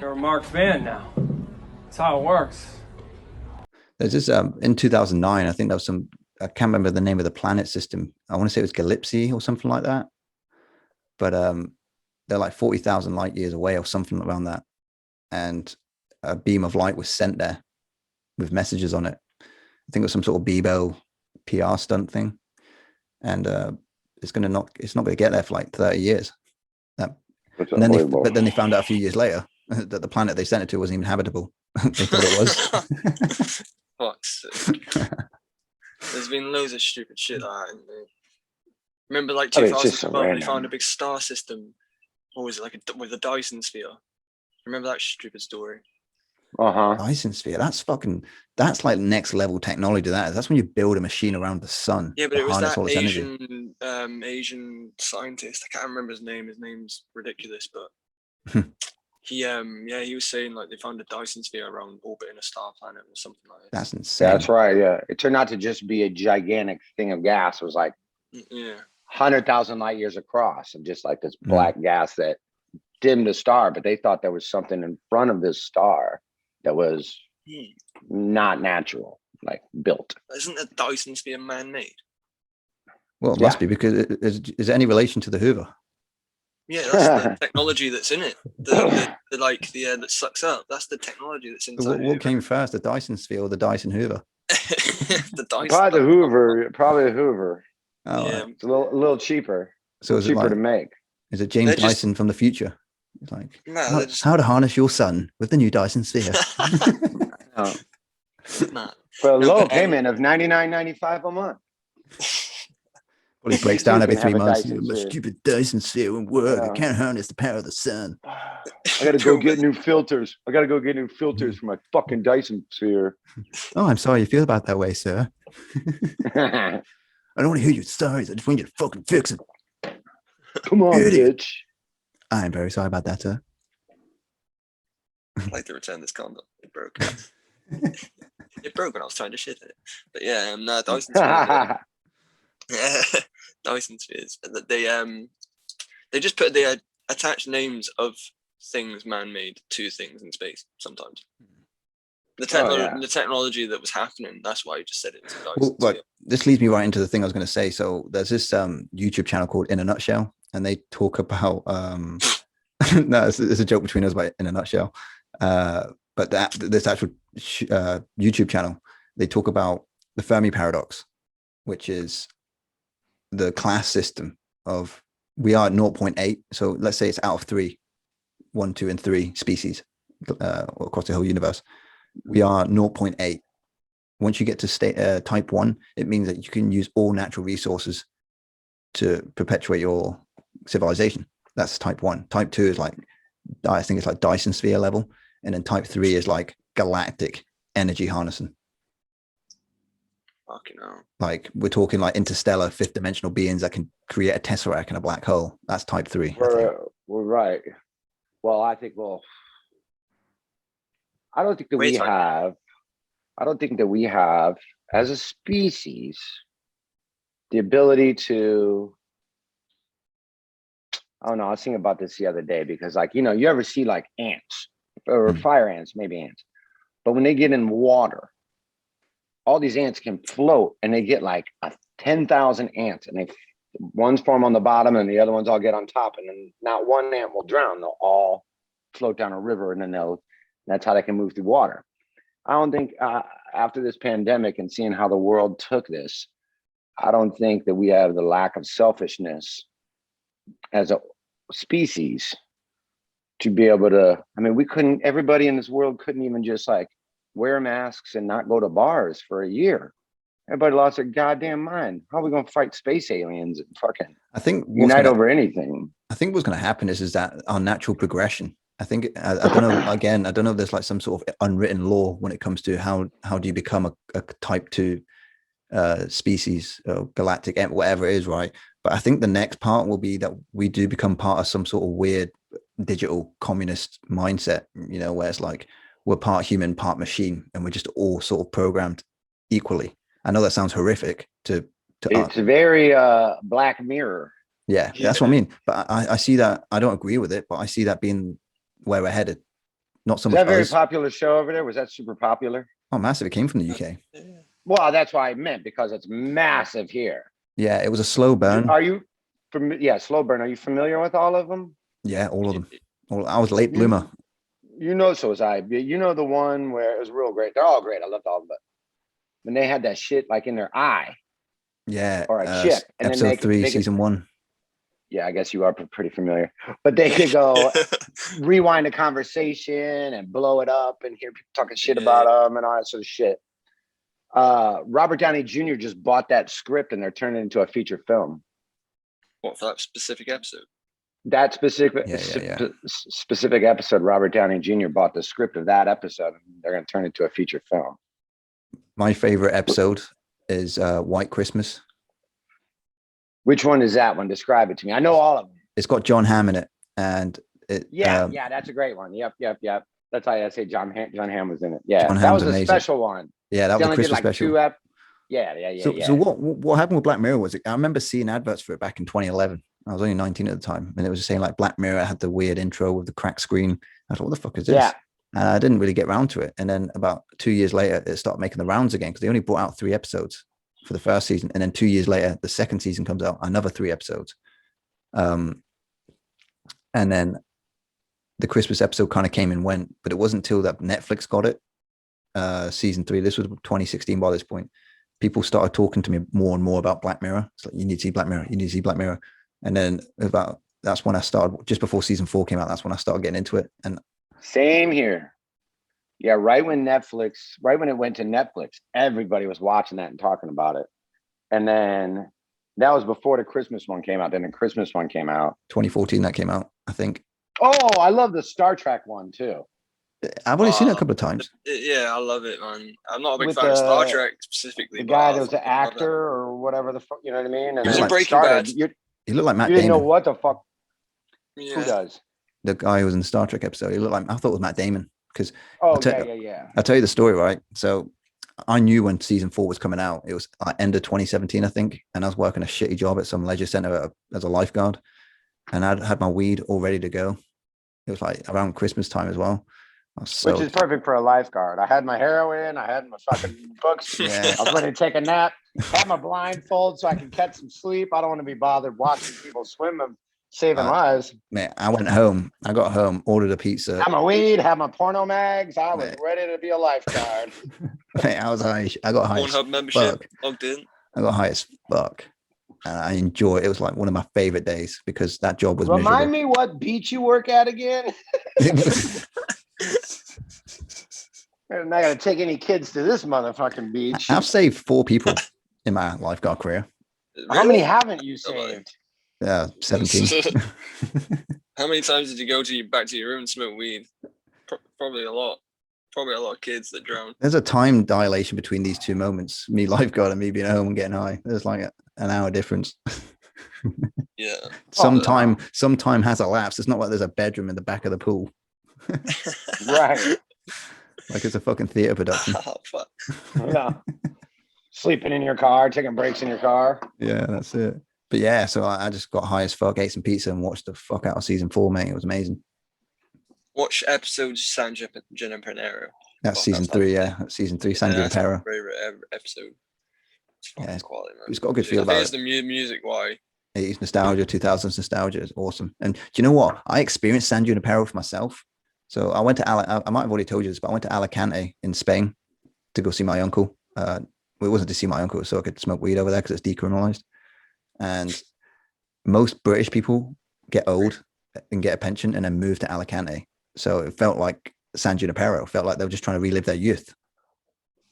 You're a Mark fan now. That's how it works. There's this in 2009. I think there was some. I can't remember the name of the planet system. I want to say it was Gallipsy or something like that. But they're like 40,000 light years away or something around that. And a beam of light was sent there with messages on it. I think it was some sort of Bebo PR stunt thing, and it's not going to get there for like 30 years. That, That's and then unbelievable. but then they found out a few years later that the planet they sent it to wasn't even habitable. They thought it was. Fuck's sake. There's been loads of stupid shit like that. Remember, like I mean, it's just 2012, they random. found a big star system, or was it like with a Dyson sphere? Remember that stupid story? Dyson sphere. That's like next level technology. That's when you build a machine around the sun. Yeah, but it was harness that all its energy. Asian scientist. I can't remember his name. His name's ridiculous, but he was saying like they found a Dyson sphere around orbiting a star planet or something like that. That's insane. That's right. Yeah, it turned out to just be a gigantic thing of gas. It was like 100,000 light years across, of just like this black gas that dimmed the star. But they thought there was something in front of this star that was not natural, like built. Isn't a Dyson sphere man-made? Well, it must be, because is there any relation to the Hoover? Yeah, that's the technology that's in it. The air that sucks up. That's the technology that's inside. What came first, the Dyson sphere or the Dyson Hoover? The Dyson. Probably the Hoover. Probably the Hoover. Oh, yeah. It's a little cheaper. So is cheaper it like, to make. Is it James Dyson from the future? It's like how to harness your sun with the new Dyson sphere. No. Nah. For a low payment of $99.95 a month. Well, he breaks down every can 3 have a months. Dyson My sphere. stupid Dyson sphere won't work. I Yeah. can't harness the power of the sun. I gotta go get new filters. I gotta go get new filters for my fucking Dyson sphere. Oh, I'm sorry you feel about that way, sir. I don't want to hear your stories. I just want you to fucking fix it. Come on, Idiot. bitch. I'm very sorry about that, sir. I'd like to return this condom. It broke. It broke when I was trying to shit it. But yeah, Dyson spheres. Dyson spheres. They just put they attach names of things man-made to things in space sometimes. The technology that was happening, that's why you just said it was a Dyson sphere. This leads me right into the thing I was going to say. So there's this YouTube channel called In a Nutshell, and they talk about no, it's a joke between us, but In a Nutshell. But this actual YouTube channel, they talk about the Fermi paradox, which is the class system of, we are at 0.8. So let's say it's out of 3, 1, 2, and 3 species across the whole universe. We are 0.8. Once you get to type 1, it means that you can use all natural resources to perpetuate your civilization. That's type 1. Type 2 is like, I think it's like Dyson sphere level. And then type 3 is like galactic energy harnessing. Fucking hell. Like we're talking like interstellar 5th dimensional beings that can create a tesseract in a black hole. That's type 3. We're right. Well, I think I don't think that we have as a species the ability to, I don't know, I was thinking about this the other day, because like, you ever see like ants or fire ants, maybe ants, but when they get in water, all these ants can float, and they get like 10,000 ants, and one's form on the bottom and the other ones all get on top, and then not one ant will drown. They'll all float down a river, and then that's how they can move through water. I don't think after this pandemic and seeing how the world took this, I don't think that we have the lack of selfishness as a species to be able to, I mean, everybody in this world couldn't even just like wear masks and not go to bars for a year. Everybody lost their goddamn mind. How are we going to fight space aliens and fucking unite over anything? I think what's going to happen is that our natural progression. I think, I don't know, again, I don't know if there's like some sort of unwritten law when it comes to how do you become a type 2 species or galactic, whatever it is, right? But I think the next part will be that we do become part of some sort of weird digital communist mindset, where it's like we're part human, part machine, and we're just all sort of programmed equally. I know that sounds horrific to it's very Black Mirror. Yeah, that's what I mean. But I see that, I don't agree with it, but I see that being where we're headed. not so Is much that a very buzz. popular show over there? Was that super popular? Oh, massive! It came from the UK. Yeah. Well, that's why I meant, because it's massive here. Yeah, it was a slow burn. Are you from? Yeah, slow burn. Are you familiar with all of them? Yeah, all of them. I was a late bloomer. You know, so was I. You know the one where it was real great. They're all great. I loved all of them. But when they had that shit like in their eye, Yeah, or a chip, and episode then they 3, could, season 1. Yeah, I guess you are pretty familiar. But they could go rewind a conversation and blow it up and hear people talking shit about them and all that sort of shit. Robert Downey Jr. just bought that script and they're turning it into a feature film. What, for that specific episode? That specific episode, Robert Downey Jr. bought the script of that episode and they're going to turn it into a feature film. My favorite episode is White Christmas. Which one is that one? Describe it to me. I know all of them. It's got John Hamm in it, and that's a great one. Yep. That's why I say John Hamm was in it. Yeah, John that Hamm's was a amazing. special one. Yeah, that was a Christmas special. So what happened with Black Mirror was, I remember seeing adverts for it back in 2011. I was only 19 at the time, and it was just saying like Black Mirror had the weird intro with the cracked screen. I thought, what the fuck is this? Yeah. And I didn't really get around to it. And then about 2 years later, it started making the rounds again because they only brought out 3 episodes for the first season. And then 2 years later, the second season comes out, another 3 episodes. And then the Christmas episode kind of came and went, but it wasn't until that Netflix got it, season 3. This was 2016 by this point. People started talking to me more and more about Black Mirror. It's like, you need to see Black Mirror. You need to see Black Mirror. And then that's when I started, just before season 4 came out, that's when I started getting into it. And same here. Yeah, right when it went to Netflix, everybody was watching that and talking about it. And then that was before the Christmas one came out. Then the Christmas one came out. 2014 that came out, I think. Oh, I love the Star Trek one too. I've only seen it a couple of times. Yeah, I love it, man. I'm not a big With fan of Star Trek specifically. The guy that was an actor or whatever the fuck, you know what I mean? And he was in then Breaking Bad. He looked like Matt You didn't Damon. know what the fuck. Yeah. Who does? The guy who was in the Star Trek episode. He looked like, I thought it was Matt Damon. Because I'll tell you the story, right? So I knew when season 4 was coming out, it was end of 2017, I think. And I was working a shitty job at some leisure center as a lifeguard. And I'd had my weed all ready to go. It was like around Christmas time as well. Which is perfect for a lifeguard. I had my heroin, I had my fucking books. Yeah. I was ready to take a nap, had my blindfold so I can catch some sleep. I don't want to be bothered watching people swim and saving lives. Man, I went home. I got home, ordered a pizza. Had my weed, had my porno mags. I was ready to be a lifeguard. Man, I was high. I got high. Pornhub membership logged in. I got high as fuck. And I enjoy it. It was like one of my favorite days because that job was Remind me what beach you work at again? I'm not going to take any kids to this motherfucking beach. I've saved 4 people in my lifeguard career. Really? How many haven't you saved? 17. How many times did you go back to your room and smoke weed? Probably a lot. Probably a lot of kids that drown. There's a time dilation between these 2 moments, me lifeguard and me being at home and getting high. There's like an hour difference. Yeah. Some time has elapsed. It's not like there's a bedroom in the back of the pool. Right. Like it's a fucking theater production. Oh, fuck. Yeah. Sleeping in your car, taking breaks in your car. Yeah, that's it. But yeah, so I just got high as fuck, ate some pizza and watched the fuck out of season 4, mate. It was amazing. Watch episodes San Junipero. That's season 3, yeah. That's season 3, San Junipero. Favorite episode. It's quality, man. It's got a good feel about it. It's the music, why? 80s nostalgia, 2000s nostalgia is awesome. And do you know what? I experienced San Junipero for myself. So I went to I might have already told you this, but I went to Alicante in Spain to go see my uncle. It wasn't to see my uncle, so I could smoke weed over there because it's decriminalized. And most British people get old and get a pension and then move to Alicante. So it felt like San Junipero. Felt like they were just trying to relive their youth.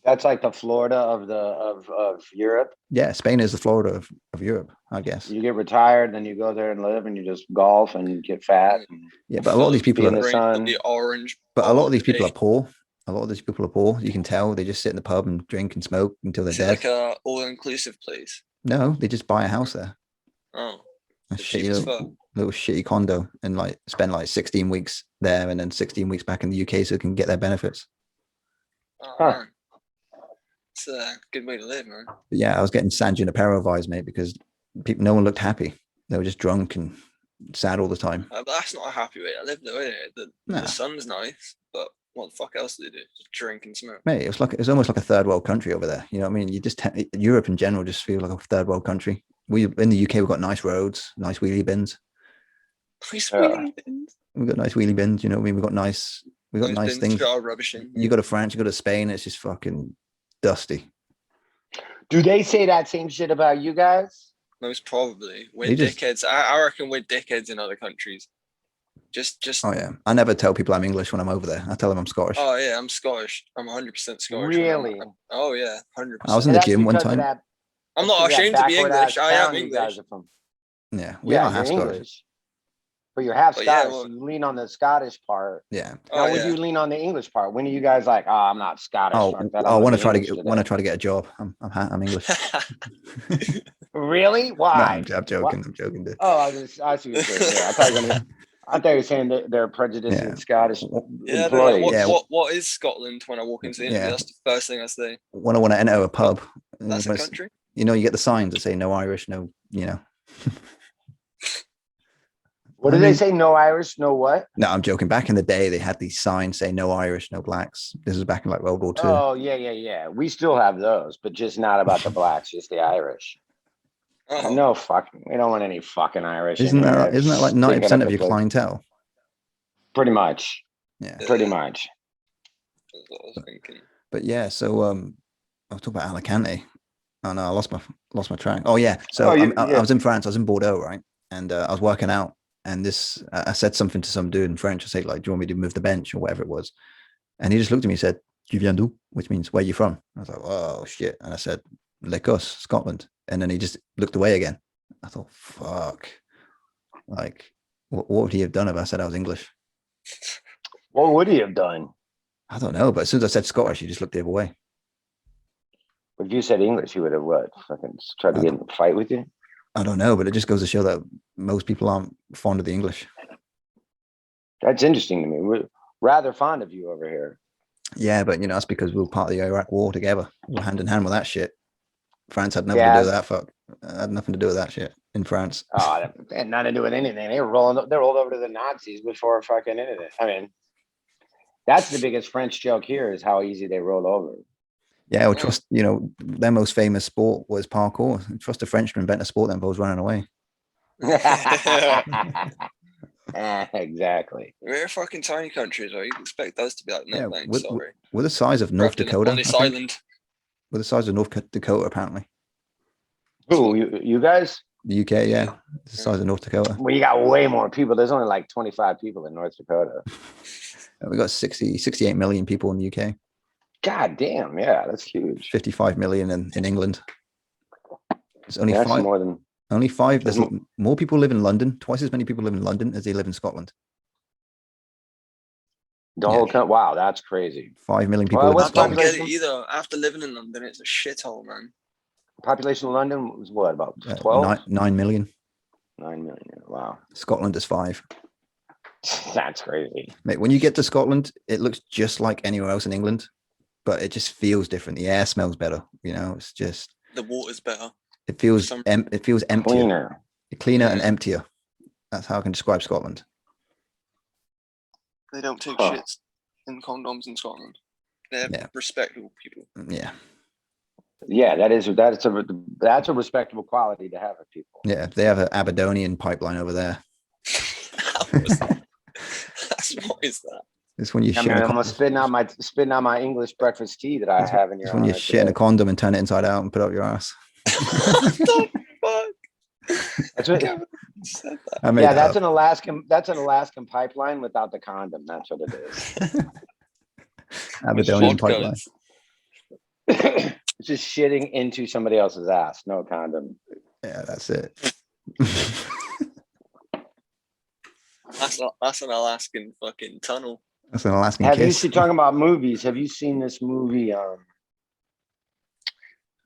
That's like the Florida of Europe. Yeah, Spain is the Florida of Europe, I guess. You get retired, then you go there and live, and you just golf and get fat. Yeah, but a lot of these people are the sun. The orange. But a lot of these people are poor. A lot of these people are poor. You can tell they just sit in the pub and drink and smoke until they're dead. Like a all-inclusive place. No, they just buy a house there. Oh, A shitty little shitty condo and like spend like 16 weeks there and then 16 weeks back in the UK so they can get their benefits. Oh, Huh. man. It's a good way to live, man. But yeah, I was getting San Junipero vibes, mate, because no one looked happy. They were just drunk and sad all the time. But that's not a happy way to live, though, is it? The sun's nice. But what the fuck else do they do? Just drink and smoke. Mate, it's almost like a third world country over there. You know what I mean? You just Europe in general just feels like a third world country. We in the UK we've got nice roads, nice wheelie bins. Nice wheelie bins. We've got nice wheelie bins. You know what I mean? We've got nice things. Got rubbish in. You go to France, you go to Spain, it's just fucking dusty. Do they say that same shit about you guys? Most probably. We're dickheads. I reckon we're dickheads in other countries. Just. Oh yeah. I never tell people I'm English when I'm over there. I tell them I'm Scottish. Oh yeah, I'm Scottish. I'm 100% Scottish. Really? Oh yeah, 100%. I was in the gym one time. I'm not ashamed to be English. I am English. Yeah, we are half Scottish. English. But you're half Scottish. So you lean on the Scottish part. Yeah. Now, would you lean on the English part? When are you guys like, I'm not Scottish? I want to try to get a job. I'm English. Really? Why? No, I'm joking. I'm joking, dude. Oh, I see what you're saying. I thought you were saying that they're prejudiced Scottish employees. What is Scotland when I walk into the interview? That's the first thing I say. When I want to enter a pub. That's a country? You know, you get the signs that say no Irish, no, you know. What do they say? No Irish, no what? No, I'm joking. Back in the day, they had these signs saying no Irish, no blacks. This was back in like World War II. Oh, yeah. We still have those, but just not about the blacks, just the Irish. Oh. No fucking, we don't want any fucking Irish. Isn't that like 90% of your clientele? Pretty much. Yeah. Pretty much. That's what I was thinking. But yeah, so I was talking about Alicante. Oh no, I lost my track. Oh yeah. So I was in France, I was in Bordeaux, right? And I was working out. And I said something to some dude in French. I said, like, do you want me to move the bench or whatever it was? And he just looked at me and said, "Tu viens d'où?" Which means, where are you from? I was like, oh, shit. And I said, L'Écosse, Scotland. And then he just looked away again. I thought, fuck. Like, what would he have done if I said I was English? What would he have done? I don't know. But as soon as I said Scottish, he just looked the other way. But if you said English, he would have what? Fucking tried to get in a fight with you? I don't know, but it just goes to show that most people aren't fond of the English. That's interesting to me. We're rather fond of you over here. Yeah, but you know, that's because we were part of the Iraq war together. We were hand in hand with that shit. France had nothing to do with that. Had nothing to do with that shit in France. Oh, that had nothing to do with anything. They rolled over to the Nazis before fucking anything. I mean, that's the biggest French joke here is how easy they roll over. Yeah, or trust, you know, their most famous sport was parkour. Trust a French to invent a sport that involves running away. Exactly. We're a fucking tiny country, so you expect us to be like, no, thanks, sorry. We're the size of North Dakota. On this island. We're the size of North Dakota, apparently. Who, you guys? The UK, yeah. It's the size of North Dakota. Well, you got way more people. There's only like 25 people in North Dakota. We got 68 million people in the UK. God damn, yeah, that's huge. 55 million in England. It's only that's five. More than only five. There's more people live in London. Twice as many people live in London as they live in Scotland. The whole country. Wow, that's crazy. 5 million people. I don't get it either. After living in London, it's a shithole, man. Population of London was what, about 12? 9 million. 9 million. Wow. Scotland is 5. That's crazy. Mate, when you get to Scotland, it looks just like anywhere else in England, but it just feels different. The air smells better. You know, it's just the water's better. It feels emptier. Cleaner and emptier. That's how I can describe Scotland. They don't take shits in condoms in Scotland. They're respectable people. Yeah. Yeah, that's a respectable quality to have of people. Yeah, they have an Aberdonian pipeline over there. What is that? It's when you shit. I'm spitting out my English breakfast tea that I have in your. It's when you shit in a condom and turn it inside out and put up your ass. What the fuck? That's what. That's an Alaskan pipeline without the condom. That's what it is. Aberdonian pipeline. It's just shitting into somebody else's ass, no condom. Yeah, that's it. That's an Alaskan fucking tunnel. That's an Alaskan kiss. Have you seen, talking about movies? Have you seen this movie? I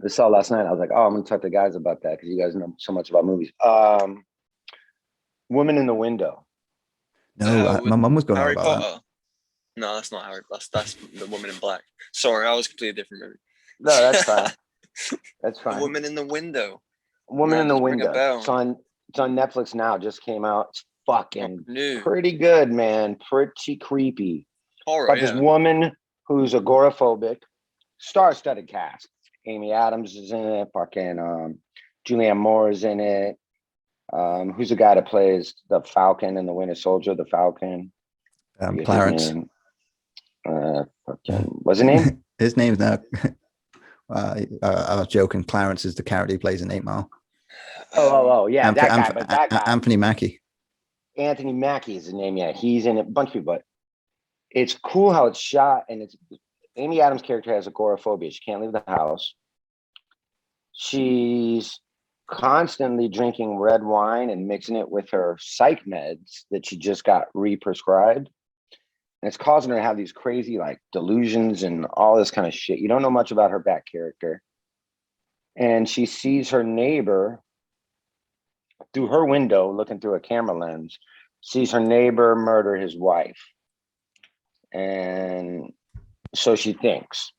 saw last night. I was like, oh, I'm gonna talk to guys about that because you guys know so much about movies. Woman in the Window. No, my mum was going Harry on about Potter. That. No, that's not Harry. That's the Woman in Black. Sorry, I was completely different movie. No, that's fine. That's fine. The Woman in the Window. Woman in the Window. It's on Netflix now. Just came out. It's fucking pretty good, man. Pretty creepy. Horror, But this yeah. woman who's agoraphobic, star-studded cast. Amy Adams is in it. Fucking Julianne Moore is in it. Who's the guy that plays the Falcon in the Winter Soldier? The Falcon. Clarence. What's his name? His name's now. I was joking. Clarence is the character he plays in 8 Mile. Yeah, that guy. Anthony Mackie. Anthony Mackie is his name. Yeah, he's in a bunch of people. But it's cool how it's shot, and it's Amy Adams' character has agoraphobia. She can't leave the house. She's constantly drinking red wine and mixing it with her psych meds that she just got re-prescribed. And it's causing her to have these crazy like delusions and all this kind of shit. You don't know much about her back character. And she sees her neighbor through her window, looking through a camera lens, sees her neighbor murder his wife. And so she thinks.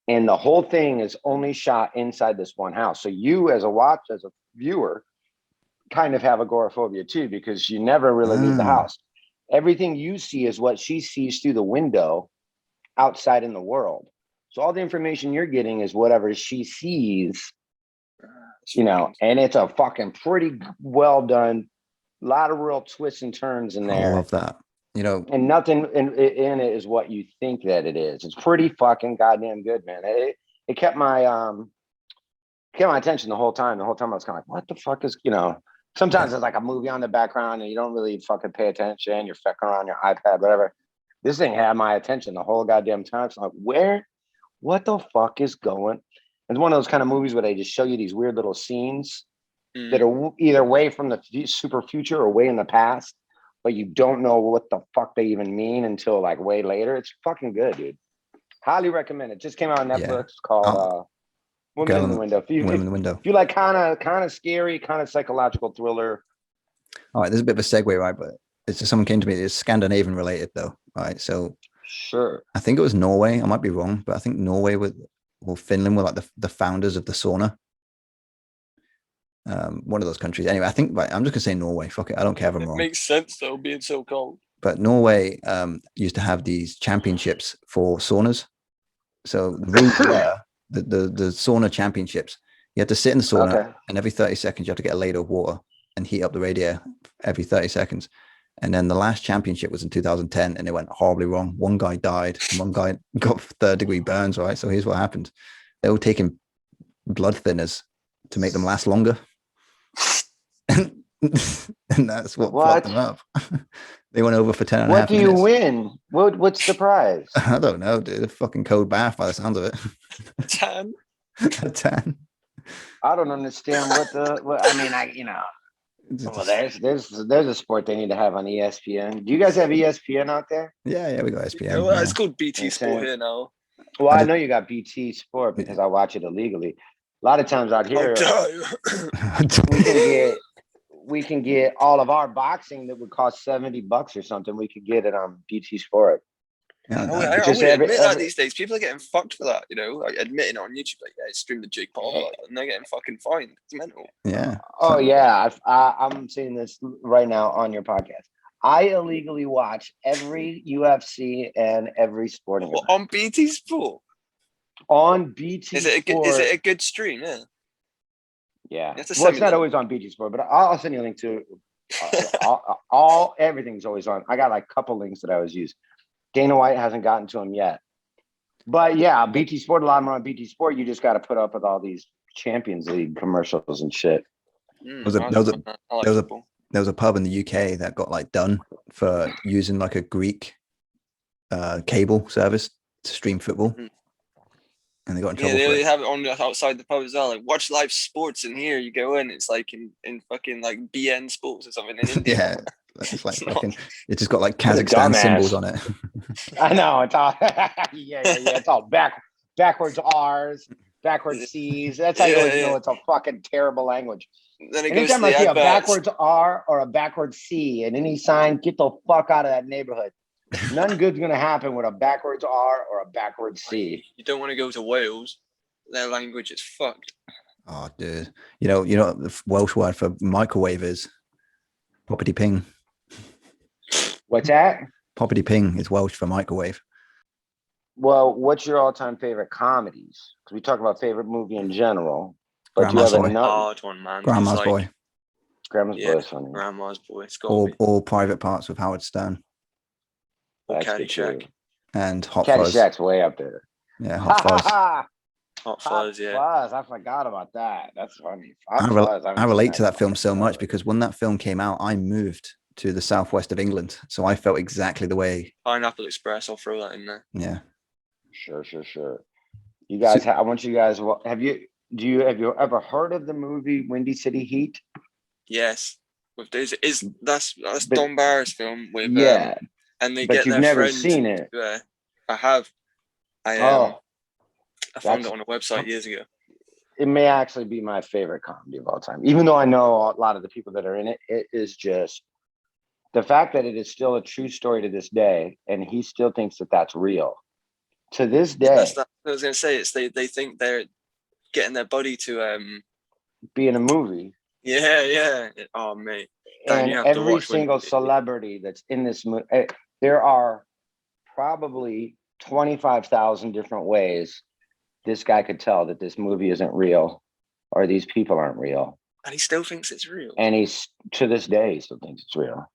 And the whole thing is only shot inside this one house. So you as a viewer, kind of have agoraphobia too, because you never really leave the house. Everything you see is what she sees through the window outside in the world. So all the information you're getting is whatever she sees, and it's a fucking pretty well done, a lot of real twists and turns in there. I love that. And nothing in it is what you think that it is. It's pretty fucking goddamn good, man. It kept my attention the whole time. The whole time I was kind of like, what the fuck is, sometimes it's like a movie on the background and you don't really fucking pay attention. You're fucking around your iPad, whatever. This thing had my attention the whole goddamn time. So I'm like, what the fuck is going? It's one of those kind of movies where they just show you these weird little scenes that are either way from the super future or way in the past, but you don't know what the fuck they even mean until like way later. It's fucking good, dude. Highly recommend it. Just came out on Netflix called Women in the Window. Women in the Window. If you like kind of scary, kind of psychological thriller. All right, there's a bit of a segue, right? But it's just someone came to me. It's Scandinavian related though, right? So sure, I think it was Norway. I might be wrong, but I think Norway or Finland were like the founders of the sauna. One of those countries. Anyway, I think I'm just gonna say Norway. Fuck it, I don't care if I'm wrong. It makes sense though, being so cold. But Norway used to have these championships for saunas. So the rules were the sauna championships. You had to sit in the sauna, and every 30 seconds you have to get a ladle of water and heat up the radiator every 30 seconds. And then the last championship was in 2010, and it went horribly wrong. One guy died, and one guy got 3rd-degree burns. Right, so here's what happened: they were taking blood thinners to make them last longer. And that's what fucked them up. They went over for 10 and a half minutes. What do you win? What's the prize? I don't know, dude. A fucking cold bath by the sounds of it. A tan. A tan. I don't understand well, there's a sport they need to have on ESPN. Do you guys have ESPN out there? Yeah, we got ESPN. Well, it's called BT Sport here now. Well, I know you got BT Sport because I watch it illegally. A lot of times out here, we can get all of our boxing that would cost $70 or something. We could get it on BT Sport. Yeah, I would admit that these days people are getting fucked for that, like admitting it on YouTube, like I streamed the Jake Paul, and they're getting fucking fined. It's mental. Yeah. Oh yeah, I'm saying this right now on your podcast. I illegally watch every UFC and every sporting event. On BT Sport. On BT Is it a good stream? Yeah. Yeah. Well, it's not always on BT Sport, but I'll send you a link to everything's always on. I got like a couple links that I always use. Dana White hasn't gotten to them yet. But yeah, BT Sport, a lot of them are on BT Sport. You just got to put up with all these Champions League commercials and shit. There was a pub in the UK that got like done for using like a Greek cable service to stream football. And they got in trouble. Yeah, they have it on outside the pub as well. Like, watch live sports in here. You go in, it's like in fucking like BN Sports or something in India. Yeah, it's like fucking. It just got like Kazakhstan symbols on it. I know it's all. yeah. It's all backwards R's, backwards C's. That's how you always know it's a fucking terrible language. Then anytime I see a backwards R or a backwards C in any sign, get the fuck out of that neighborhood. None good's gonna happen with a backwards R or a backwards C. You don't want to go to Wales. Their language is fucked. Oh, dude. You know the Welsh word for microwave is property ping. What's that? Poppity ping is Welsh for microwave. Well, what's your all-time favorite comedies? Because we talk about favorite movie in general, but Grandma's do you have Boy. Hard one, man. Grandma's It's like, Boy. Grandma's Boy is funny. Grandma's Boy. It's got to be. Or Private Parts with Howard Stern. Or That's good Caddyshack. too. And Hot Fuzz. Caddyshack's way up there. Yeah, Hot Fuzz. Hot Fuzz, yeah. Fuzz. I forgot about that. That's funny. I relate to that film so much because when that film came out, I moved to the southwest of England, so I felt exactly the way. Pineapple Express. I'll throw that in there. Yeah. Sure. You guys, I want you guys. Have you ever heard of the movie Windy City Heat? Yes. With those, that's Don Barr's film with and they but get you've their never friend. seen it. I have. I found it on a website years ago. It may actually be my favorite comedy of all time, even though I know a lot of the people that are in it. It is just the fact that it is still a true story to this day, and he still thinks that that's real to this day. I was going to say, it's they think they're getting their buddy to be in a movie. Yeah. Oh, mate. Dan, and every single celebrity that's in this movie, there are probably 25,000 different ways this guy could tell that this movie isn't real or these people aren't real. And he still thinks it's real. And he's, to this day, he still thinks it's real.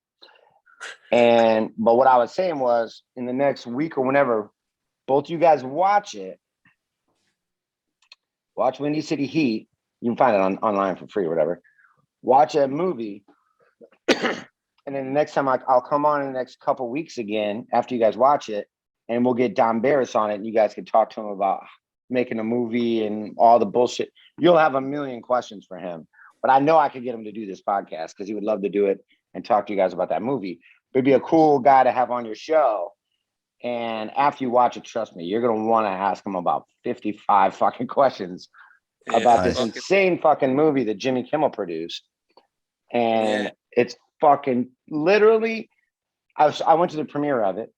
But what I was saying was, in the next week or whenever, both you guys watch it. Watch Windy City Heat. You can find it online for free or whatever. Watch that movie. And then the next time I'll come on in the next couple weeks again after you guys watch it, and we'll get Don Barris on it, and you guys can talk to him about making a movie and all the bullshit. You'll have a million questions for him, but I know I could get him to do this podcast because he would love to do it and talk to you guys about that movie. But it'd be a cool guy to have on your show. And after you watch it, trust me, you're gonna want to ask him about 55 fucking questions about this insane fucking movie that Jimmy Kimmel produced. And it's fucking literally, I went to the premiere of it,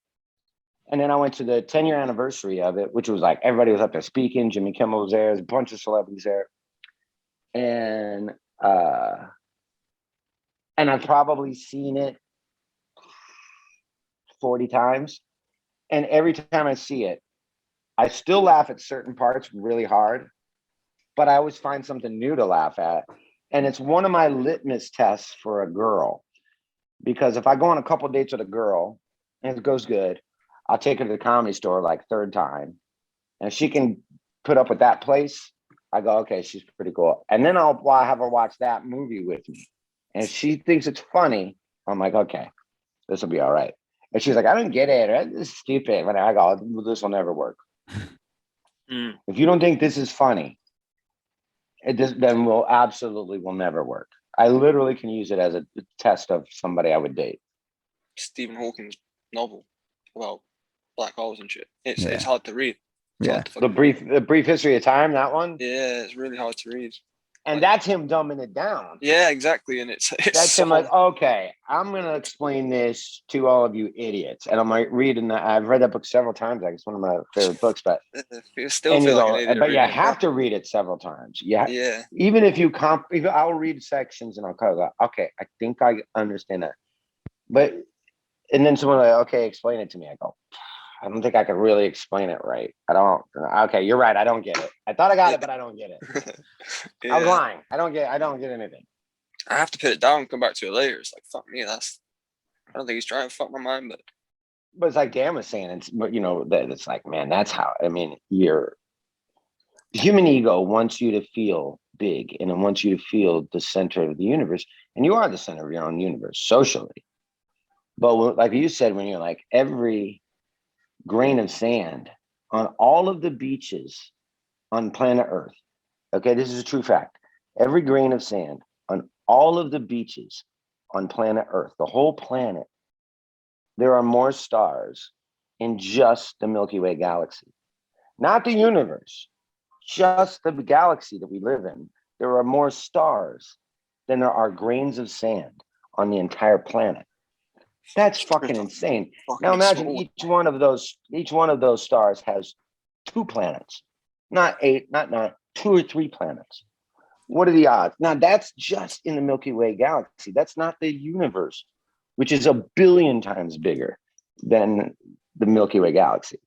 and then I went to the 10-year anniversary of it, which was like everybody was up there speaking. Jimmy Kimmel was there, there's a bunch of celebrities there, and I've probably seen it 40 times, and every time I see it, I still laugh at certain parts really hard, but I always find something new to laugh at. And it's one of my litmus tests for a girl, because if I go on a couple dates with a girl and it goes good, I'll take her to the Comedy Store like third time, and if she can put up with that place, I go, okay, she's pretty cool. And then I'll have her watch that movie with me, and if she thinks it's funny, I'm like, okay, this will be all right. And she's like, I don't get it. This is stupid. When I go, this will never work. If you don't think this is funny, then will never work. I literally can use it as a test of somebody I would date. Stephen Hawking's novel about black holes and shit. It's hard to read. The brief history of time. That one. Yeah, it's really hard to read. And that's him dumbing it down. Yeah, exactly. And it's that's him like, okay, I'm gonna explain this to all of you idiots. And I'm like reading that. I've read that book several times. Like, it's one of my favorite books. But you still feel like an idiot. But you have to read it several times. Yeah. Even if you I'll read sections and I'll go, okay, I think I understand that. But and then someone like, okay, explain it to me. I go, I don't think I could really explain it right. I don't. Okay, you're right. I don't get it. I thought I got it, but I don't get it. I was lying. I don't get anything. I have to put it down and come back to it later. It's like, fuck me. I don't think he's trying to fuck my mind, but it's like Dan was saying. That it's like, man, that's how. I mean, your human ego wants you to feel big, and it wants you to feel the center of the universe, and you are the center of your own universe socially. But like you said, when you're like every grain of sand on all of the beaches on planet Earth. Okay, this is a true fact. Every grain of sand on all of the beaches on planet Earth, the whole planet, there are more stars in just the Milky Way galaxy. Not the universe, just the galaxy that we live in. There are more stars than there are grains of sand on the entire planet. That's fucking insane. Now imagine each one of those stars has 2 planets, not 8, not 9, 2 or 3 planets. What are the odds? Now that's just in the Milky Way galaxy. That's not the universe, which is a billion times bigger. than the Milky Way galaxy.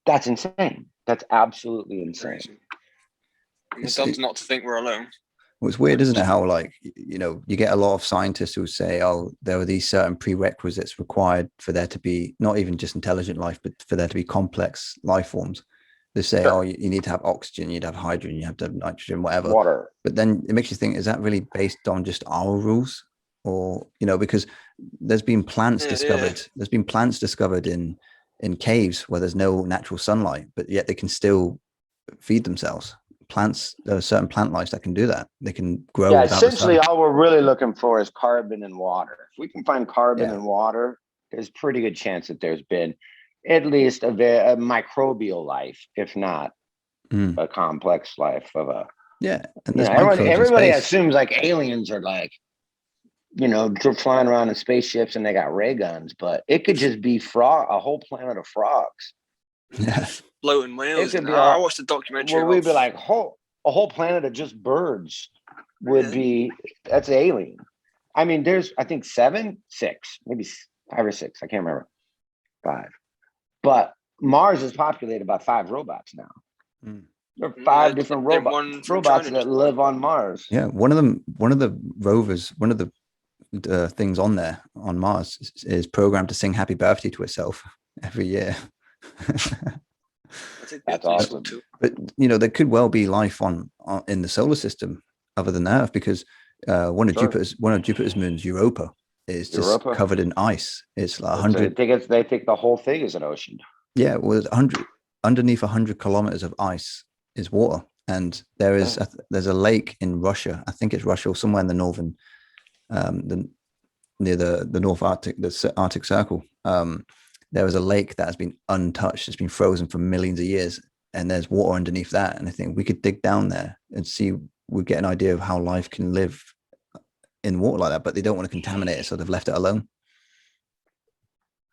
That's insane. That's absolutely insane. And it's dumb not to think we're alone. Well, it's weird, isn't it? How, like, you get a lot of scientists who say, oh, there are these certain prerequisites required for there to be not even just intelligent life, but for there to be complex life forms. They say, oh, you need to have oxygen, you'd have hydrogen, you have to have nitrogen, whatever. Water. But then it makes you think, is that really based on just our rules? Or, because there's been plants discovered. Yeah. There's been plants discovered in caves where there's no natural sunlight, but yet they can still feed themselves. Plants, there are certain plant lives that can do that. They can grow. Yeah, essentially all we're really looking for is carbon and water. If we can find carbon and water, there's a pretty good chance that there's been at least a microbial life, if not a complex life of a. Yeah. And everybody assumes like aliens are like, flying around in spaceships and they got ray guns, but it could just be a whole planet of frogs. Yeah. Floating whales. I watched a documentary. Where we'd be like, a whole planet of just birds would be, that's alien. I mean, there's, I think 5 or 6. I can't remember. 5. But Mars is populated by 5 robots now. There are 5 different robots that live on Mars. Yeah. One of the rovers, one of the things on there on Mars is programmed to sing happy birthday to itself every year. That's awesome. But there could well be life in the solar system other than Earth, because one of Jupiter's moons, Europa, is just covered in ice. It's like 100. They think the whole thing is an ocean. Yeah, well, underneath 100 kilometers of ice is water, and there's a lake in Russia. I think it's Russia or somewhere in the northern, near the North Arctic, the Arctic Circle. There is a lake that has been untouched. It's been frozen for millions of years, and there's water underneath that. And I think we could dig down there and we'd get an idea of how life can live in water like that, but they don't want to contaminate it, so they've left it alone.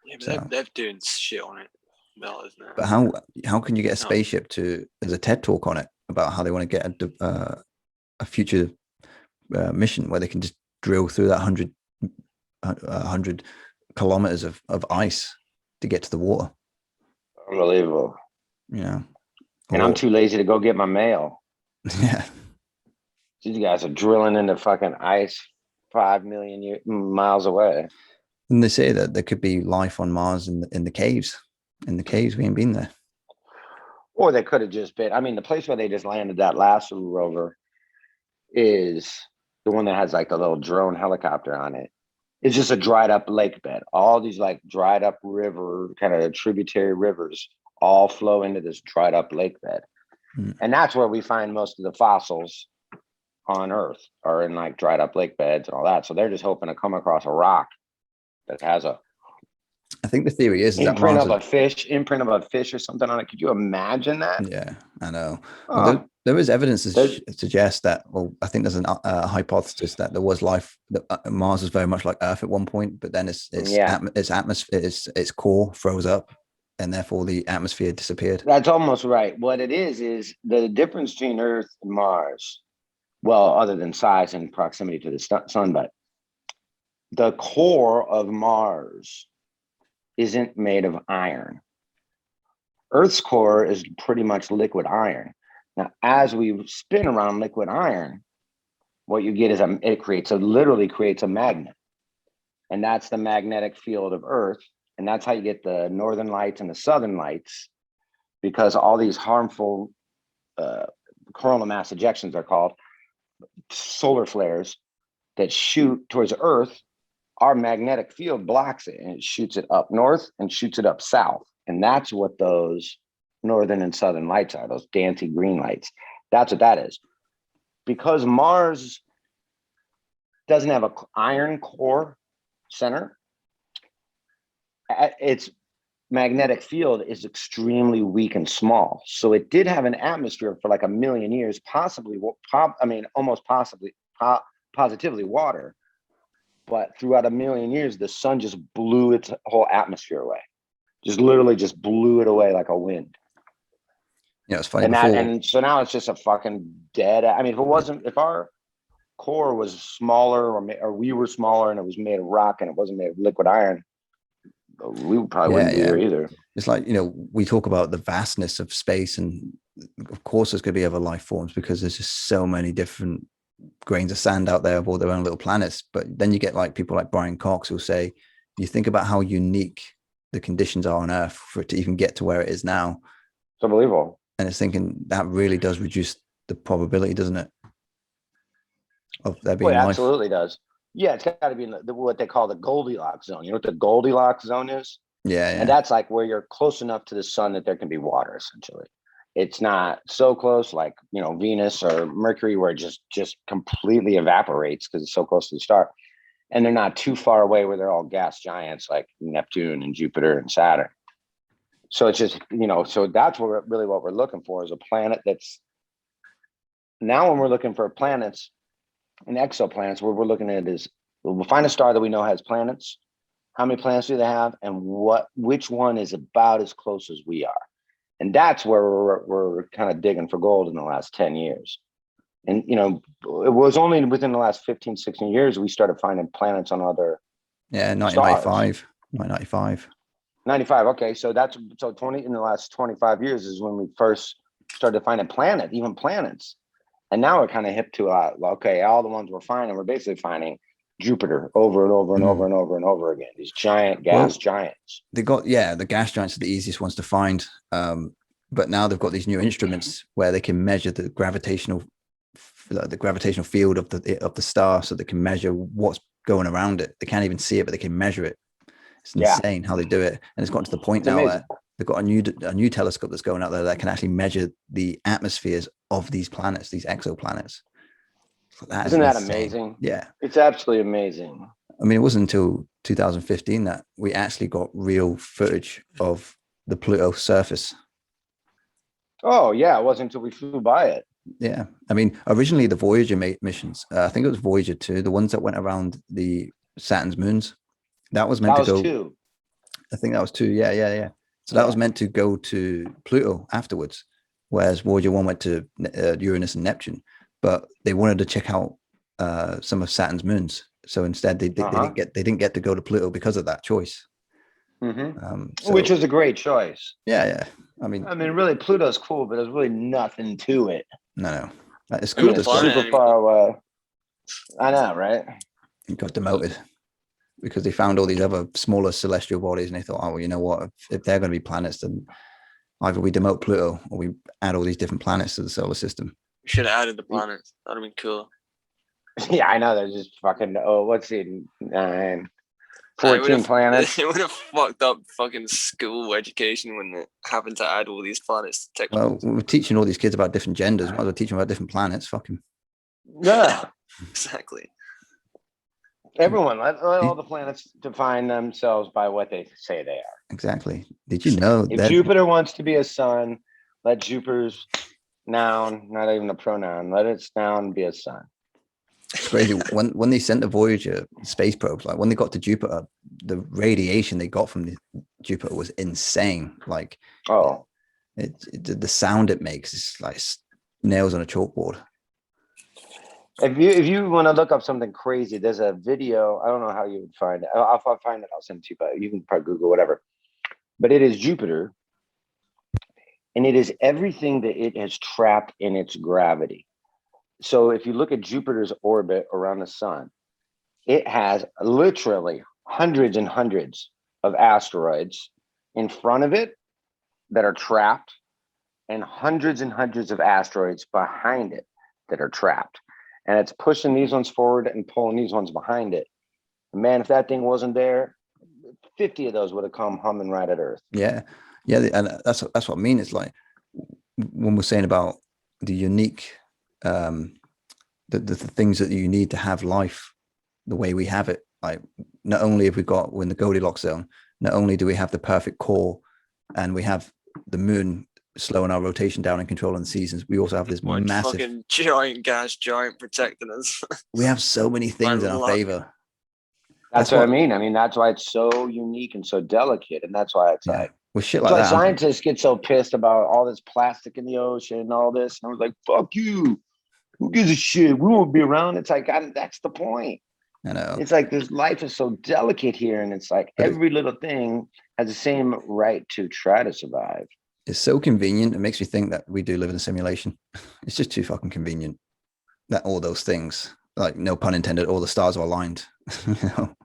Yeah, but they're doing shit on it. Well, isn't it? But how can you get a spaceship there's a TED talk on it about how they want to get a future mission where they can just drill through that 100 kilometers of ice to get to the water. Unbelievable. Yeah. And I'm too lazy to go get my mail. Yeah. These guys are drilling into fucking ice 5 million miles away. And they say that there could be life on Mars in the caves. In the caves, we ain't been there. Or they could have just been. I mean, the place where they just landed that last rover is the one that has like the little drone helicopter on it. It's just a dried up lake bed. All these like dried up river, kind of tributary rivers, all flow into this dried up lake bed. And that's where we find most of the fossils on Earth, are in like dried up lake beds and all that. So they're just hoping to come across a rock that has I think the theory is imprint of a fish or something on it. Could you imagine that? Yeah, I know. Well, there is evidence to suggest that. Well, I think there's a hypothesis that there was life. That Mars was very much like Earth at one point, but then its atmosphere, its core froze up, and therefore the atmosphere disappeared. That's almost right. What it is the difference between Earth and Mars. Well, other than size and proximity to the sun, but the core of Mars isn't made of iron. Earth's core is pretty much liquid iron. Now, as we spin around liquid iron, what you get is it literally creates a magnet. And that's the magnetic field of Earth. And that's how you get the northern lights and the southern lights, because all these harmful coronal mass ejections are called solar flares that shoot towards Earth. Our magnetic field blocks it, and it shoots it up north and shoots it up south. And that's what those northern and southern lights are, those dancing green lights. That's what that is. Because Mars doesn't have an iron core center, its magnetic field is extremely weak and small. So it did have an atmosphere for like 1 million years, positively water. But throughout 1 million years, the sun just blew its whole atmosphere away. Just literally just blew it away like a wind. Yeah, it's funny. And so now it's just a fucking dead. I mean, if our core was smaller or we were smaller and it was made of rock and it wasn't made of liquid iron, we probably wouldn't be here either. It's like, we talk about the vastness of space, and of course there's going to be other life forms because there's just so many different grains of sand out there of all their own little planets. But then you get like people like Brian Cox who'll say, you think about how unique the conditions are on Earth for it to even get to where it is now. It's unbelievable. And it's thinking that really does reduce the probability, doesn't it, of there being life? It life? Absolutely does. Yeah, it's got to be in what they call the Goldilocks zone. You know what the Goldilocks zone is? Yeah. And that's like where you're close enough to the sun that there can be water, essentially. It's not so close like, Venus or Mercury where it just completely evaporates because it's so close to the star. And they're not too far away where they're all gas giants like Neptune and Jupiter and Saturn. So it's just, so that's what we're looking for is a planet that's now when we're looking for planets and exoplanets, what we're looking at is we'll find a star that we know has planets. How many planets do they have? And which one is about as close as we are? And that's where we're kind of digging for gold in the last 10 years. And, it was only within the last 15, 16 years, we started finding planets on other 1995. 95. Okay. So in the last 25 years is when we first started finding even planets. And now we're kind of hip to, all the ones we're finding, we're basically finding Jupiter over and over and over and over and over again. These giant gas giants. They got the gas giants are the easiest ones to find. But now they've got these new instruments where they can measure the gravitational field of the star, so they can measure what's going around it. They can't even see it, but they can measure it. It's insane how they do it, and it's gotten to the point now that they've got a new telescope that's going out there that can actually measure the atmospheres of these planets, these exoplanets. Isn't that amazing? Yeah, it's absolutely amazing. I mean, it wasn't until 2015 that we actually got real footage of the Pluto surface. Oh yeah, it wasn't until we flew by it. Yeah, I mean, originally the Voyager missions, I think it was Voyager 2, the ones that went around the Saturn's moons. That was meant to go. 2. I think that was 2. Yeah. So that was meant to go to Pluto afterwards, whereas Voyager 1 went to Uranus and Neptune. But they wanted to check out some of Saturn's moons, so instead they didn't get to go to Pluto because of that choice. Which was a great choice. Yeah. I mean, really, Pluto's cool, but there's really nothing to it. No, it's cool. It's super far away. I know, right? It got demoted because they found all these other smaller celestial bodies, and they thought, oh, well, you know what? If they're going to be planets, then either we demote Pluto or we add all these different planets to the solar system. We should have added the planets. That would have been cool. Yeah, I know. They're just fucking. Oh, what's it? 14 planets. It would have fucked up fucking school education when it happened to add all these planets. Well, we're teaching all these kids about different genders. Might as well teach them about different planets. Fuck them. Yeah, exactly. Everyone, let all the planets define themselves by what they say they are. Exactly. Did you know if Jupiter wants to be a sun, let Jupiter's noun, not even a pronoun, let its noun be a sun. It's crazy. When they sent the Voyager space probes, like when they got to Jupiter, the radiation they got from Jupiter was insane. Like, the sound it makes is like nails on a chalkboard. If you want to look up something crazy, there's a video. I don't know how you would find it. I'll find it. I'll send it to you, but you can probably Google whatever. But it is Jupiter, and it is everything that it has trapped in its gravity. So if you look at Jupiter's orbit around the sun, it has literally hundreds and hundreds of asteroids in front of it that are trapped, and hundreds of asteroids behind it that are trapped. And it's pushing these ones forward and pulling these ones behind it. Man, if that thing wasn't there, 50 of those would have come humming right at Earth. Yeah. And that's what I mean. It's like when we're saying about the unique, the things that you need to have life the way we have it. Like, not only have we're in the Goldilocks zone, not only do we have the perfect core and we have the moon slowing our rotation down and controlling the seasons, we also have this massive fucking giant gas giant protecting us. We have so many things in our favor. That's what I mean. I mean, that's why it's so unique and so delicate, and that's why it's like, with shit like that, scientists get so pissed about all this plastic in the ocean and all this, and I was like, fuck you, who gives a shit, we won't be around. It's like, that's the point. I know. It's like this life is so delicate here, and it's like every little thing has the same right to try to survive. It's so convenient. It makes me think that we do live in a simulation. It's just too fucking convenient that all those things, like no pun intended, all the stars are aligned, you know,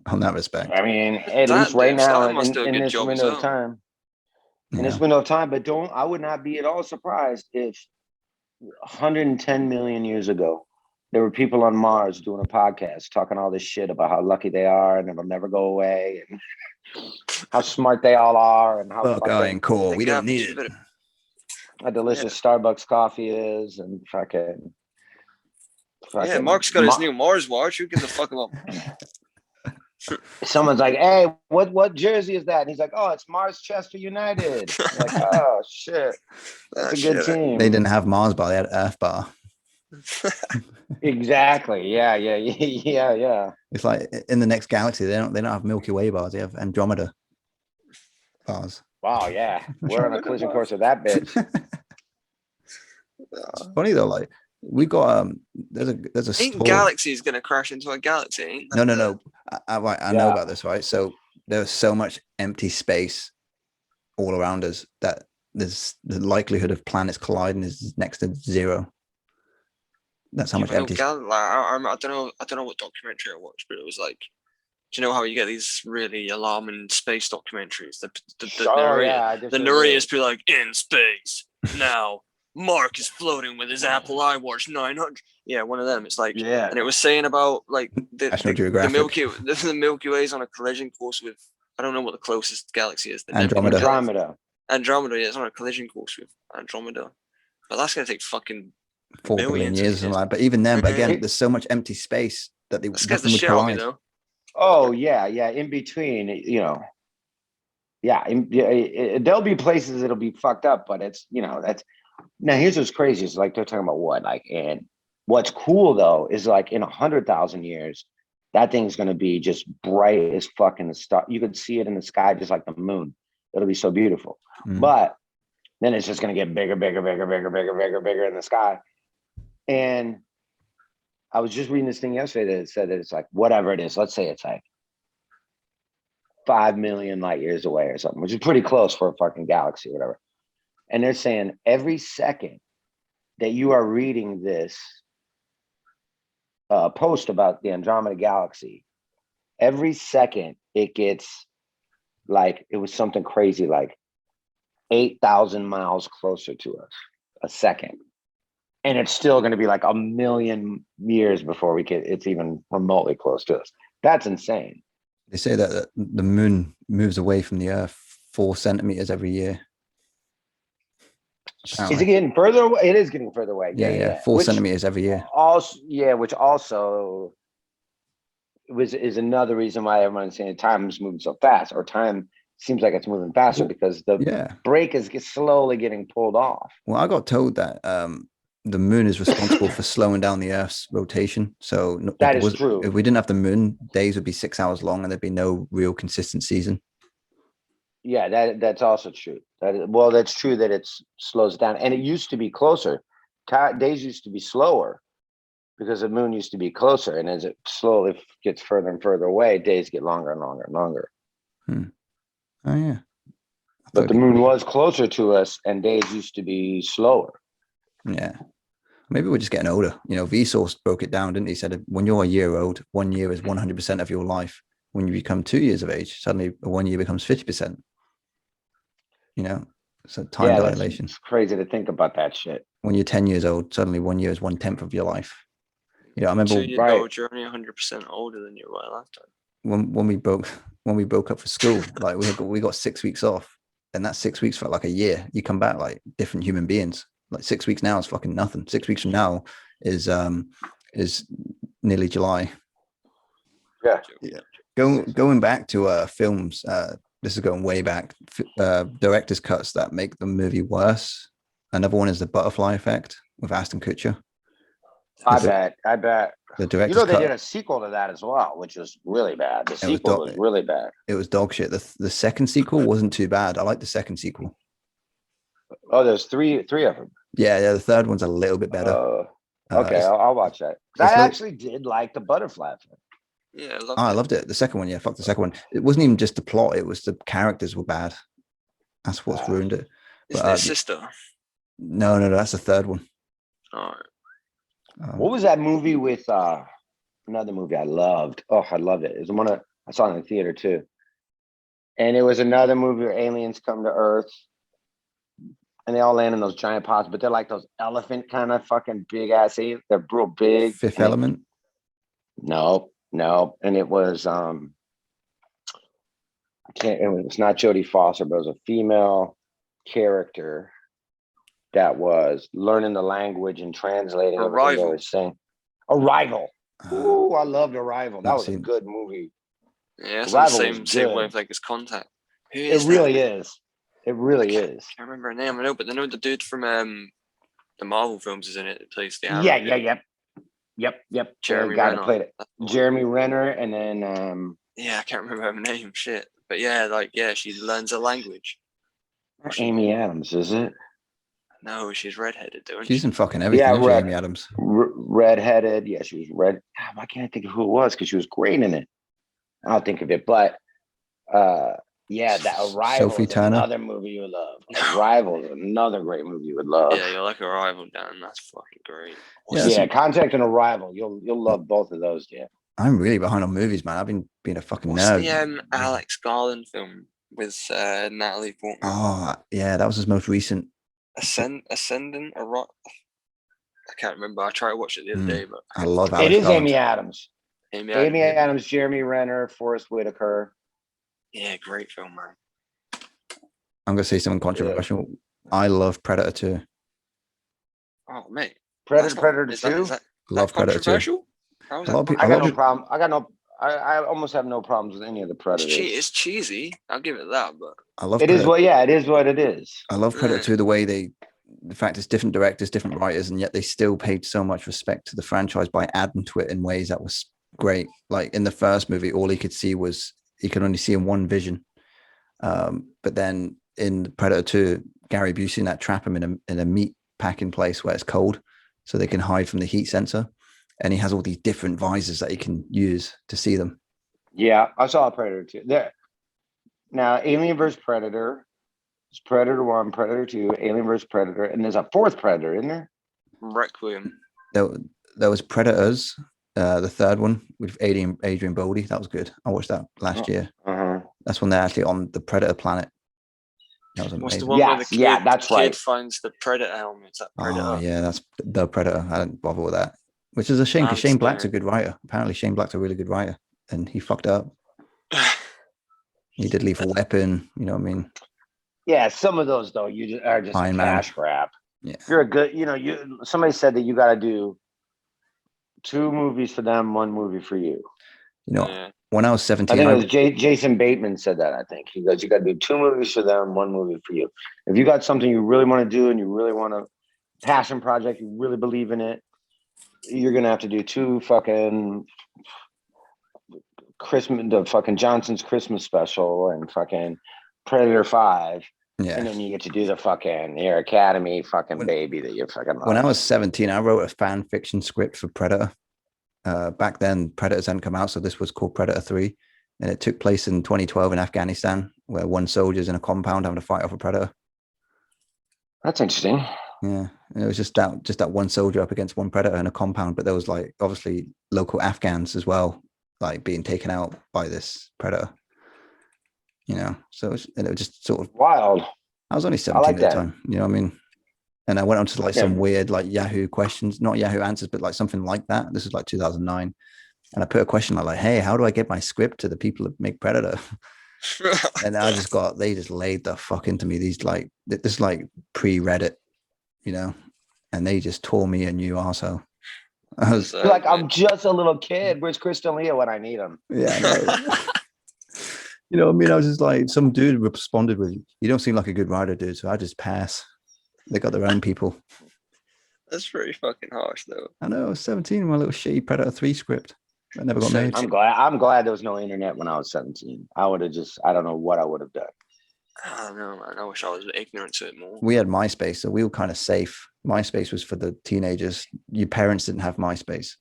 on that respect. I mean, at least right now in this window of time. In this window of time, but I would not be at all surprised if 110 million years ago, there were people on Mars doing a podcast talking all this shit about how lucky they are and it'll never go away and how smart they all are and how fucking cool. We don't need it. How delicious Starbucks coffee is and fucking yeah, Mark's got his new Mars watch. Who gives a fuck about? Someone's like, "Hey, what jersey is that?" And he's like, "Oh, it's Mars Chester United." Like, oh shit, that's a good team. They didn't have Mars bar; they had Earth bar. Exactly. Yeah. It's like in the next galaxy, they don't have Milky Way bars; they have Andromeda bars. Wow. Yeah, we're on a collision course with that bitch. It's funny though, like. We got there's a ain't galaxies gonna crash into a galaxy? No. I know about this, right? So there's so much empty space all around us that there's the likelihood of planets colliding is next to zero. That's how much empty. I don't know what documentary I watched, but it was like, do you know how you get these really alarming space documentaries? The narrators be like, in space now. Mark is floating with his Apple iWatch 900. Yeah, one of them. It's like, and it was saying about like the Milky Way is on a collision course with, I don't know what the closest galaxy is. Andromeda. Yeah, it's on a collision course with Andromeda. But that's gonna take fucking 4 billion years or something like. But even then, but again, there's so much empty space that they scares the shit out of me though. Oh yeah. In between, you know. There'll be places that'll be fucked up, but it's that's. Now here's what's crazy. It's like they're talking about what, like, and what's cool though is like in 100,000 years, that thing's gonna be just bright as fucking the star. You could see it in the sky just like the moon. It'll be so beautiful. But then it's just gonna get bigger in the sky. And I was just reading this thing yesterday that said that it's like whatever it is. Let's say it's like 5 million light years away or something, which is pretty close for a fucking galaxy or whatever. And they're saying every second that you are reading this post about the Andromeda Galaxy, every second it gets like, it was something crazy, like 8,000 miles closer to us a second. And it's still going to be like a million years before it's even remotely close to us. That's insane. They say that the moon moves away from the Earth 4 centimeters every year. Is it getting further away? It is getting further away. Yeah. 4 centimeters every year. Which also is another reason why everyone's saying time is moving so fast, or time seems like it's moving faster because the brake is slowly getting pulled off. Well, I got told that the moon is responsible for slowing down the Earth's rotation. So that is true. If we didn't have the moon, days would be 6 hours long and there'd be no real consistent season. Yeah, that's also true. That's true that it slows down. And it used to be closer. Days used to be slower because the moon used to be closer. And as it slowly gets further and further away, days get longer and longer and longer. Oh, yeah. But the moon was closer to us and days used to be slower. Yeah. Maybe we're just getting older. You know, Vsauce broke it down, didn't he? He said when you're a year old, 1 year is 100% of your life. When you become 2 years of age, suddenly 1 year becomes 50%. You know, so time dilation. It's crazy to think about that shit. When you're 10 years old, suddenly 1 year is 1/10 of your life. You know, I remember 2 years old, you're only 100% older than you were last time. When we broke up for school, like we got 6 weeks off, and that 6 weeks felt like a year. You come back like different human beings. Like 6 weeks now is fucking nothing. 6 weeks from now is nearly July. Yeah. Going back to films. This is going way back. Director's cuts that make the movie worse. Another one is The Butterfly Effect with Ashton Kutcher. I bet. The director's they did a sequel to that as well, which was really bad. The sequel was really bad. It was dog shit. The second sequel wasn't too bad. I like the second sequel. Oh, there's three of them. Yeah. The third one's a little bit better. Okay, I'll watch that. I actually did like The Butterfly Effect. Yeah, I loved it. The second one, yeah, fuck the second one. It wasn't even just the plot; it was the characters were bad. That's what's ruined it. Isn't But it sister? no, that's the third one. All right. What was that movie with another movie I loved? Oh, I loved it. It was one I saw it in the theater too. And it was another movie where aliens come to Earth and they all land in those giant pods, but they're like those elephant kind of fucking big ass aliens. They're real big. Fifth Element. No. And it was it's not Jodie Foster, but it was a female character that was learning the language and translating everything they were saying. Arrival. Oh, I loved Arrival. That was a good movie. Yeah, it's on the same wavelength as Contact. Who is it? Really is. It really is. I can't remember her name. I know, but I know the dude from the Marvel films is in it. That plays the Arrow. Yep. Jeremy guy Renner. That played it. Jeremy Renner, and then yeah, I can't remember her name. Shit, but she learns a language. Amy Adams, is it? No, she's redheaded, don't She's in fucking everything. Yeah, Amy Adams. Redheaded. Yeah, she was red. Why can't I think of who it was? Because she was great in it. I'll think of it, but that Arrival Sophie is Turner. Another movie you would love. Arrival is another great movie you would love. Yeah, you'll like Arrival, Dan. That's fucking great. Yeah, Contact and Arrival. You'll love both of those, Dan. I'm really behind on movies, man. I've been being a fucking What's nerd. the Alex Garland film with Natalie Portman? Oh, yeah, that was his most recent. Ascendant, I can't remember. I tried to watch it the other day, but I love Alex It is Garland. Amy Adams. Amy Adams, Jeremy Renner, Forrest Whitaker. Yeah, great film, man. I'm gonna say something controversial. Yeah. I love Predator 2. Oh, mate. Predator 2? Love Predator 2. I got no problem. I almost have no problems with any of the Predators. It's cheesy. I'll give it that, but I love it. It is what it is. I love Predator 2, the way the fact it's different directors, different writers, and yet they still paid so much respect to the franchise by adding to it in ways that was great. Like in the first movie, all he could only see in one vision. But then in Predator 2, Gary Busey and that trap him in a meat packing place where it's cold, so they can hide from the heat sensor. And he has all these different visors that he can use to see them. Yeah, I saw Predator 2. There. Now, Alien vs. Predator. It's Predator 1, Predator 2, Alien vs. Predator, and there's a fourth Predator, isn't there? Requiem. There was Predators, the third one with Adrian Brody. That was good. I watched that last year. Uh-huh. That's when they're actually on the Predator planet. That was amazing. What's the one where the kid, that's right. finds the Predator helmet? That Predator. Oh, yeah, that's the Predator. I didn't bother with that. Which is a shame because Shane Black's a good writer. Apparently, Shane Black's a really good writer, and he fucked up. He did Lethal Weapon. You know what I mean? Yeah, some of those though, you are just Iron cash grab. Yeah, you're a good. Somebody said that you got to do 2 movies for them, 1 movie for you. When I was 17, I think it was Jason Bateman said that. I think he goes, you got to do 2 movies for them, 1 movie for you. If you got something you really want to do and you really want a passion project, you really believe in it, you're gonna have to do 2 fucking the fucking Johnson's Christmas special and fucking Predator 5. Yeah. And then you get to do the fucking your Academy fucking baby that you're fucking When I was 17, I wrote a fan fiction script for Predator. Back then, Predators hadn't come out, so this was called Predator 3. And it took place in 2012 in Afghanistan, where one soldier's in a compound having to fight off a predator. That's interesting. Yeah, and it was just that one soldier up against one predator in a compound, but there was like obviously local Afghans as well, like being taken out by this predator. So it was just sort of wild. I was only 17 at the time, you know what I mean? And I went on to like some weird like Yahoo questions, not Yahoo answers, but like something like that. This was like 2009, and I put a question like, "Hey, how do I get my script to the people that make Predator?" And they just laid the fuck into me. This is like pre-Reddit. And they just tore me a new arsehole. I was like, I'm just a little kid. Where's Chris D'Elia when I need him? Yeah. You know what I mean? I was just like, some dude responded with, "You don't seem like a good writer, dude." So I just pass. They got their own people. That's pretty fucking harsh, though. I know. I was 17, my little shitty Predator 3 script. That never got made. I'm glad there was no internet when I was 17. I would have I don't know what I would have done. I don't know, man. I wish I was ignorant to it more. We had MySpace, so we were kind of safe. MySpace was for the teenagers. Your parents didn't have MySpace.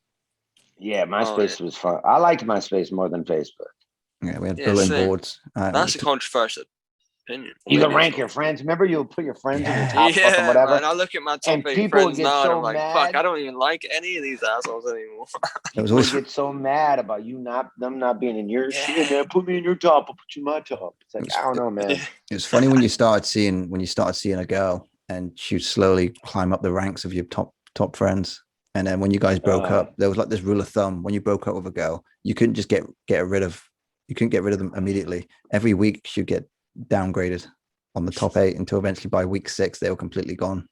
Yeah, MySpace was fun. I liked MySpace more than Facebook. Yeah, we had bulletin boards. That's a controversial opinion. You can rank your friends. Remember, you'll put your friends in your top fucking whatever. Man, I look at my top 8 friends now, and I'm like, fuck, I don't even like any of these assholes anymore. People get so mad about them not being in your shit. Man, put me in your top. I'll put you in my top. It's like, I don't know, man. It was funny when you started seeing a girl and she would slowly climb up the ranks of your top friends. And then when you guys broke up, there was like this rule of thumb: when you broke up with a girl, you couldn't just get rid of them immediately. Every week she'd get downgraded on the top 8 until eventually by week 6 they were completely gone.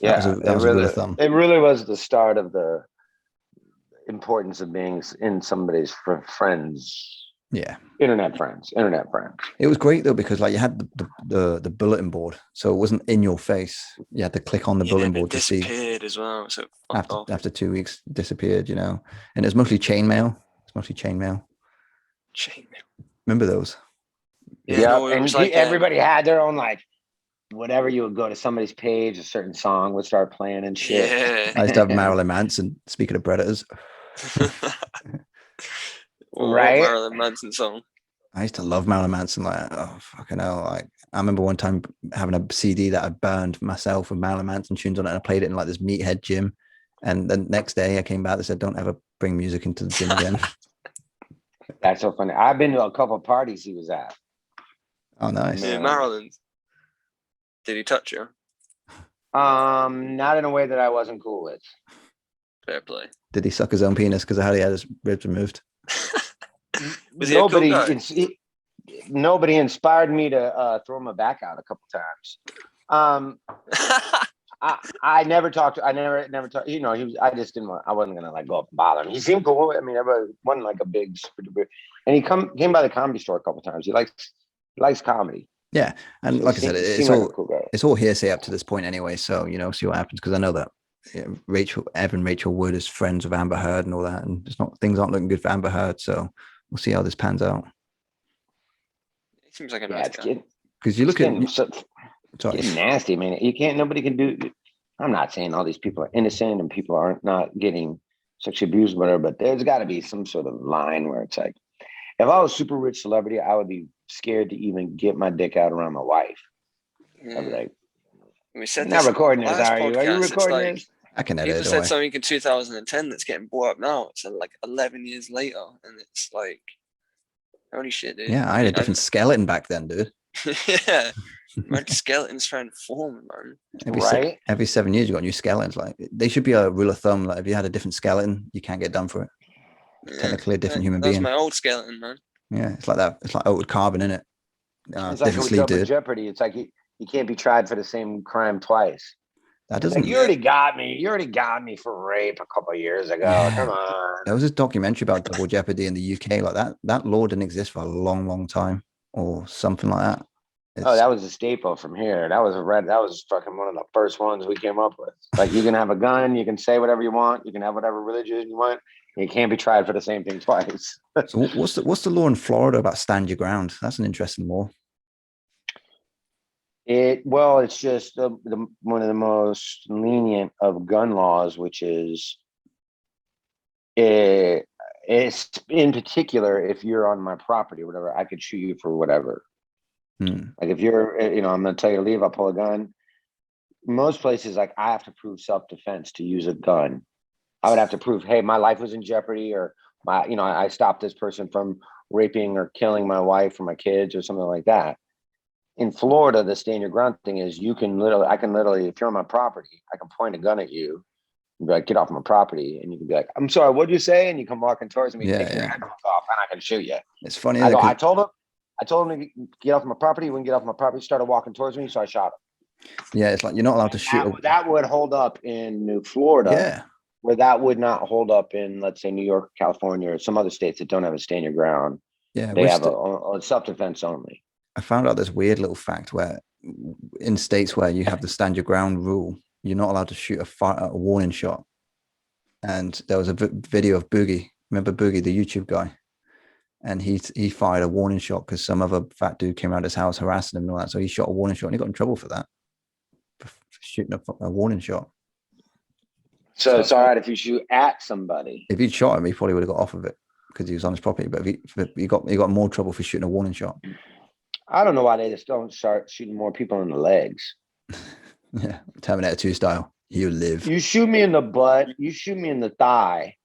Yeah, that was a rule of thumb. It really was the start of the importance of being in somebody's friends. Yeah, internet friends. It was great though, because like you had the bulletin board, so it wasn't in your face. You had to click on the bulletin board to see. Disappeared as well. So after 2 weeks, disappeared. You know, and it's mostly chain mail. Remember those? Yeah, and everybody had their own, like, whatever. You would go to somebody's page, a certain song would start playing and shit. Yeah. I used to have Marilyn Manson. Speaking of predators, right? Marilyn Manson song. I used to love Marilyn Manson. Like, oh fucking hell! Like, I remember one time having a CD that I burned myself with Marilyn Manson tunes on it, and I played it in like this meathead gym. And the next day, I came back. They said, "Don't ever bring music into the gym again." That's so funny. I've been to a couple of parties he was at. Oh, nice. Yeah, Marilyn. Did he touch you? Not in a way that I wasn't cool with. Fair play. Did he suck his own penis because of how he had his ribs removed? Was he nobody, a cool guy? Nobody inspired me to throw my back out a couple times. I never talked. I never talked. You know, I just didn't want. I wasn't gonna like go up and bother him. He seemed cool. I mean, everybody wasn't like a big, and he came by the Comedy Store a couple times. He likes comedy. Yeah, and like I said, it's all hearsay up to this point anyway. So, you know, see what happens, because I know that Rachel Wood is friends with Amber Heard and all that, and things aren't looking good for Amber Heard. So we'll see how this pans out. It seems like a nice guy. Because you look at getting nasty. I mean, nobody can do. I'm not saying all these people are innocent and people aren't not getting sexually abused, whatever, but there's got to be some sort of line where it's like, if I was a super rich celebrity, I would be scared to even get my dick out around my wife. I'd be like, we said not recording this, are you? Are you recording this? I can edit. People said something in 2010 that's getting brought up now. It's like 11 years later, and it's like, holy shit, dude. Yeah, I had a different skeleton back then, dude. Yeah, my skeleton's trying to form, man. Every 7 years, you got new skeletons. Like, they should be a rule of thumb. Like, if you had a different skeleton, you can't get done for it. Yeah, technically a different human being. That's my old skeleton, man. Yeah, it's like that. It's like old carbon, isn't it? It's like with Jeopardy. It's like you can't be tried for the same crime twice. That doesn't. Like, you already got me. You already got me for rape a couple of years ago. Yeah. Come on. There was this documentary about double jeopardy in the UK. Like that law didn't exist for a long, long time, or something like that. That was a staple from here. That was fucking one of the first ones we came up with. Like, you can have a gun, you can say whatever you want, you can have whatever religion you want. You can't be tried for the same thing twice. So what's the law in Florida about stand your ground? That's an interesting law. It's just one of the most lenient of gun laws, which is it's in particular, if you're on my property or whatever, I could shoot you for whatever. Like, if you're, I'm going to tell you to leave, I'll pull a gun. Most places, like, I have to prove self-defense to use a gun. I would have to prove, hey, my life was in jeopardy, or I stopped this person from raping or killing my wife or my kids or something like that. In Florida, the stand your ground thing is I can literally, if you're on my property, I can point a gun at you and be like, get off my property. And you can be like, I'm sorry, what'd you say? And you come walking towards me, take your head off, and I can shoot you. It's funny. I told him to get off my property. He wouldn't get off my property. He started walking towards me, so I shot him. Yeah, it's like, you're not allowed to shoot. That would hold up in New Florida. Yeah. Where that would not hold up in, let's say, New York, California, or some other states that don't have a stand your ground. Yeah, they have a self-defense only. I found out this weird little fact where in states where you have the stand your ground rule, you're not allowed to shoot a warning shot. And there was a video of Boogie. Remember Boogie, the YouTube guy? And he fired a warning shot because some other fat dude came around his house harassing him and all that. So he shot a warning shot and he got in trouble for that. For shooting a warning shot. So it's all right if you shoot at somebody. If you'd shot him, he probably would have got off of it because he was on his property. But if you got more trouble for shooting a warning shot. I don't know why they just don't start shooting more people in the legs. Yeah, Terminator 2 style. You live. You shoot me in the butt. You shoot me in the thigh.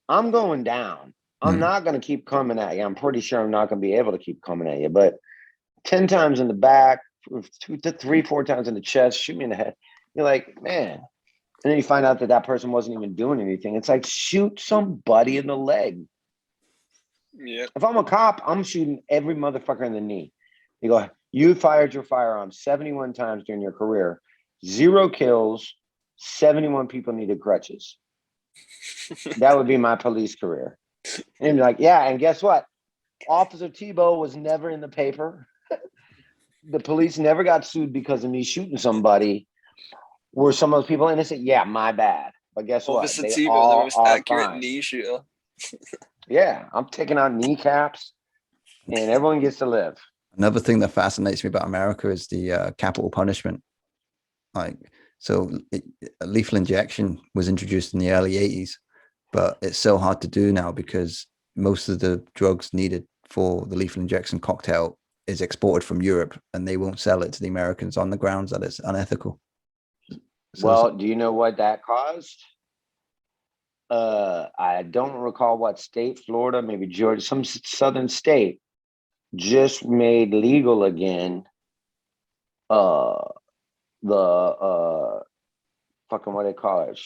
I'm going down. I'm not going to keep coming at you. I'm pretty sure I'm not going to be able to keep coming at you. But 10 times in the back, 2 to 3, 4 times in the chest, shoot me in the head. You're like, man. And then you find out that that person wasn't even doing anything. It's like, shoot somebody in the leg. Yeah. If I'm a cop, I'm shooting every motherfucker in the knee. You go, you fired your firearm 71 times during your career. 0 kills, 71 people needed crutches. That would be my police career. And you're like, yeah, and guess what? Officer Thibault was never in the paper. The police never got sued because of me shooting somebody. Were some of those people innocent? Yeah, my bad. But guess what? Officer They Teeb, the all most are accurate fine. knee shooter. Yeah, I'm taking out kneecaps, and everyone gets to live. Another thing that fascinates me about America is the capital punishment. Lethal injection was introduced in the early 80s, but it's so hard to do now because most of the drugs needed for the lethal injection cocktail is exported from Europe, and they won't sell it to the Americans on the grounds that it's unethical. Do you know what that caused? I don't recall what state, Florida, maybe Georgia, some southern state just made legal again fucking what they call it,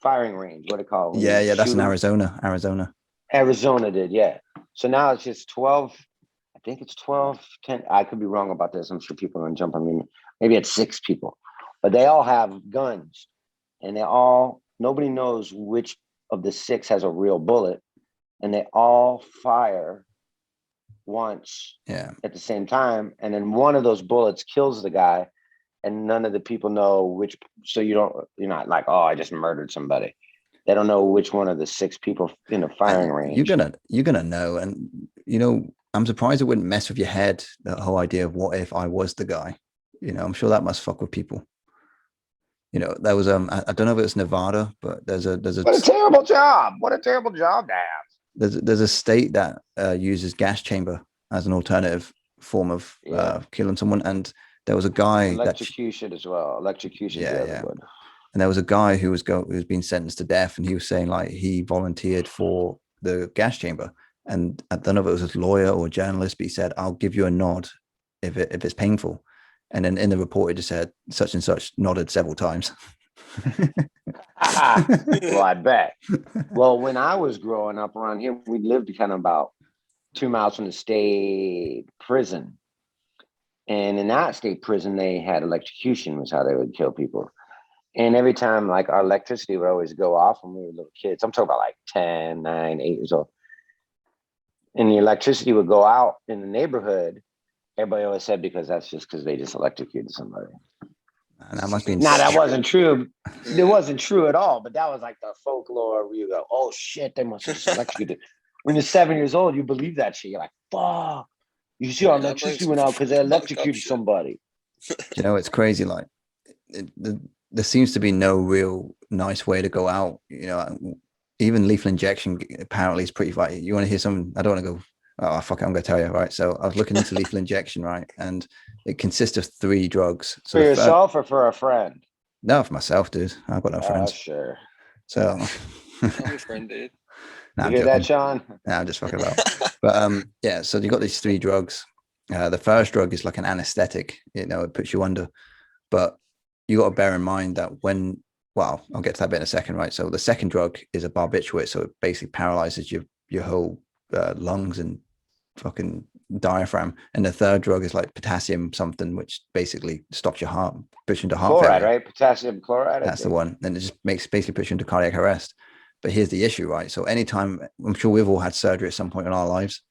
firing range, what they call it. Yeah, that's in Arizona. Arizona did, yeah. So now it's just 12, I think it's 12, 10. I could be wrong about this. I'm sure people are going to jump on me. Maybe it's 6 people. But they all have guns, and nobody knows which of the 6 has a real bullet, and they all fire once at the same time. And then one of those bullets kills the guy, and none of the people know which. So you're not like, oh, I just murdered somebody. They don't know which one of the 6 people in the firing range. You're gonna know. And I'm surprised it wouldn't mess with your head, the whole idea of what if I was the guy. I'm sure that must fuck with people. There was I don't know if it's Nevada, but there's a what a terrible job. What a terrible job to have. There's a state that uses gas chamber as an alternative form of killing someone, and there was a guy electrocution as well. Electrocution, good. And there was a guy who's been sentenced to death, and he was saying like he volunteered for the gas chamber, and I don't know if it was a lawyer or a journalist, but he said, "I'll give you a nod if it's painful." And then in the report, it just said such and such nodded several times. Well, I bet. Well, when I was growing up around here, we lived kind of about 2 miles from the state prison. And in that state prison, they had electrocution was how they would kill people. And every time, like, our electricity would always go off when we were little kids. I'm talking about like 10, 9, 8 years old. And the electricity would go out in the neighborhood. Everybody always said because they just electrocuted somebody. And that must be that wasn't true. It wasn't true at all. But that was like the folklore where you go, oh shit, they must have electrocuted. When you're 7 years old, you believe that shit. You're like, fuck. You see our electricity went out because they electrocuted somebody. It's crazy. Like there seems to be no real nice way to go out. Even lethal injection apparently is pretty vital. You want to hear something? I don't want to go, oh, fuck it, I'm going to tell you, right? So I was looking into lethal injection, right? And it consists of 3 drugs. So for yourself or for a friend? No, for myself, dude. I've got no friends. Sure. So I'm your friend, dude. You hear that, Sean? No, I'm just fucking about. But so you got these 3 drugs. The first drug is like an anesthetic. It puts you under. But you got to bear in mind that I'll get to that bit in a second, right? So the second drug is a barbiturate, so it basically paralyzes your whole lungs and fucking diaphragm. And the third drug is like potassium something, which basically stops your heart, puts you into heart failure. Chloride, right? Potassium chloride. That's the one. And it just basically puts you into cardiac arrest. But here's the issue, right? So anytime, I'm sure we've all had surgery at some point in our lives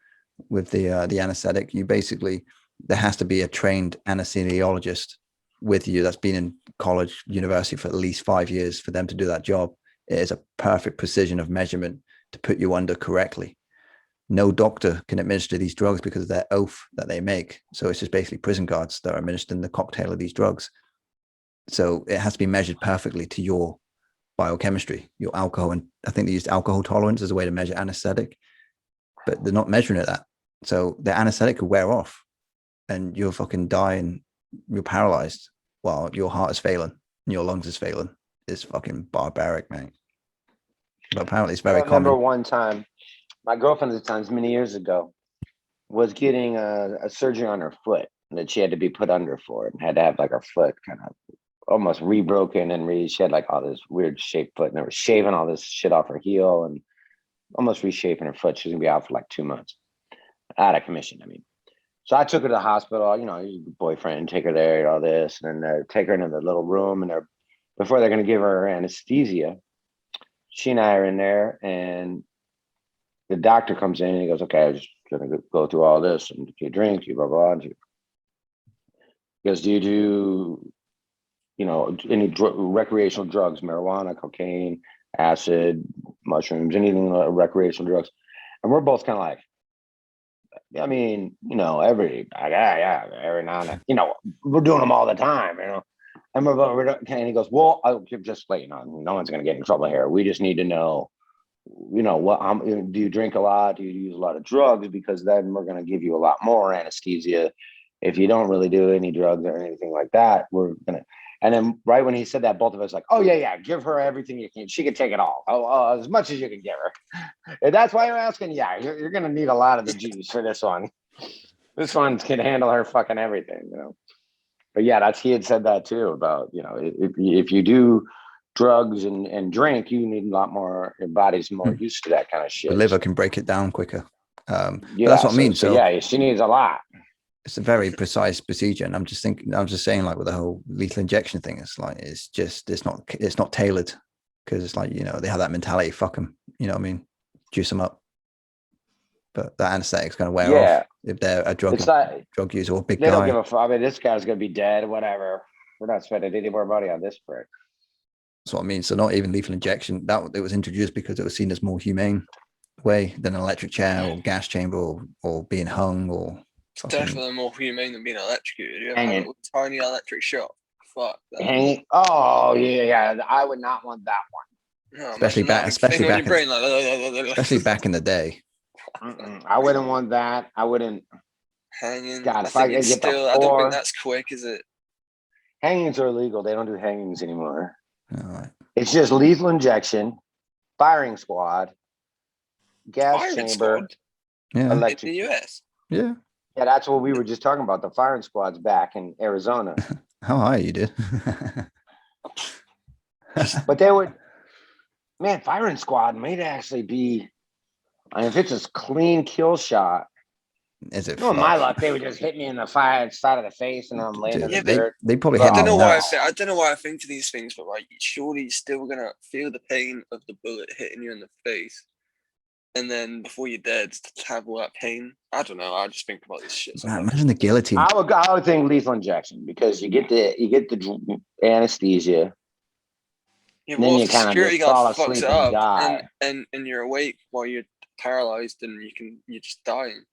with the anesthetic, there has to be a trained anesthesiologist with you that's been in college, university for at least 5 years for them to do that job. It is a perfect precision of measurement to put you under correctly. No doctor can administer these drugs because of their oath that they make. So it's just basically prison guards that are administering the cocktail of these drugs. So it has to be measured perfectly to your biochemistry, your alcohol, and I think they used alcohol tolerance as a way to measure anesthetic, but they're not measuring it that. So the anesthetic could wear off and you'll fucking die and you're paralyzed while your heart is failing and your lungs is failing. It's fucking barbaric, man. But apparently it's very common. I remember one time, my girlfriend at the time, many years ago, was getting a surgery on her foot that she had to be put under for it and had to have like her foot kind of almost rebroken and she had like all this weird shaped foot and they were shaving all this shit off her heel and almost reshaping her foot. She's gonna be out for like 2 months, out of commission. I mean, so I took her to the hospital, you know, boyfriend, take her there, all this, and then take her into the little room and before they're gonna give her anesthesia, she and I are in there and the doctor comes in and he goes, okay, I'm just gonna go through all this and do you drink, you blah, blah, blah. He goes, do you do, you know, any recreational drugs, marijuana, cocaine, acid, mushrooms, anything recreational drugs? And we're both kind of like, I mean, you know, every now and then, you know, we're doing them all the time, you know. And he goes, well, I'll just let you know, no one's going to get in trouble here. We just need to know, you know, do you drink a lot? Do you use a lot of drugs? Because then we're going to give you a lot more anesthesia. If you don't really do any drugs or anything like that, we're going to. And then right when he said that, both of us like, oh, yeah, give her everything you can. She can take it all. As much as you can give her. If that's why you're asking, yeah, you're going to need a lot of the juice for this one. This one can handle her fucking everything, you know. But yeah, he had said that too about, you know, if you do drugs and drink, you need a lot more, your body's more used to that kind of shit. The liver can break it down quicker. Yeah, that's what I mean. So yeah, she needs a lot. It's a very precise procedure. And I'm just saying like with the whole lethal injection thing, it's like, it's not tailored because it's like, you know, they have that mentality, fuck them, you know what I mean? Juice them up. But that anesthetic's going to wear off if they're a drug user or big guy. They don't give a fuck. I mean, this guy's going to be dead, whatever. We're not spending any more money on this prick. That's what I mean. So not even lethal injection. It was introduced because it was seen as more humane way than an electric chair or gas chamber or being hung or something. Definitely more humane than being electrocuted. You have a tiny electric shock. Fuck. Hanging. Oh yeah. I would not want that one. No, especially back in the day. I wouldn't want that. I wouldn't. Hanging. God, if I could get the I don't think that's quick, is it? Hangings are illegal. They don't do hangings anymore. All right. It's just lethal injection, firing squad, gas chamber, squad? Yeah. Electric. In the US. Yeah. Yeah, that's what we were just talking about. The firing squad's back in Arizona. How high you did? But they would, man, firing squad might actually be. I mean, if it's a clean kill shot, is it? In my luck, they would just hit me in the side of the face, and I'm laying in the dirt. They probably. I don't know why. I don't know why I think of these things, but like, surely you're still gonna feel the pain of the bullet hitting you in the face, and then before you're dead, to have all that pain. I don't know. I just think about this shit. Man, imagine the guillotine. I would think lethal injection because you get the anesthesia. Yeah, then you kind of just fall asleep and die, and you're awake while you're paralyzed, and you're just dying.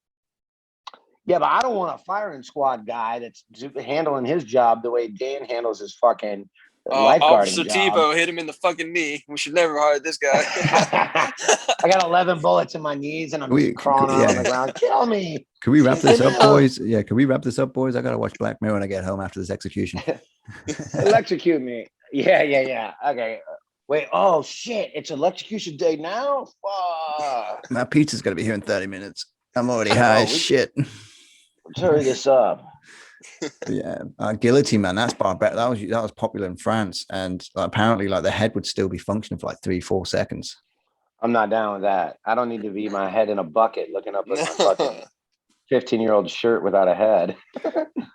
Yeah, but I don't want a firing squad guy that's handling his job the way Dan handles his fucking lifeguarding Officer job. Thibault hit him in the fucking knee. We should never hire this guy. I got 11 bullets in my knees and I'm crawling on the ground. Kill me. Can we wrap this up, boys? Yeah, can we wrap this up, boys? I gotta watch Black Mirror when I get home after this execution. Electrocute me. Yeah. Okay. Wait, oh shit, it's electrocution day now? Fuck. My pizza's gonna be here in 30 minutes. I'm already high as shit. Let's hurry this up. Yeah, guillotine, man, that's barbaric. That was popular in France, and apparently like the head would still be functioning for like 3-4 seconds. I'm not down with that. I don't need to be my head in a bucket looking up at my fucking 15-year-old shirt without a head.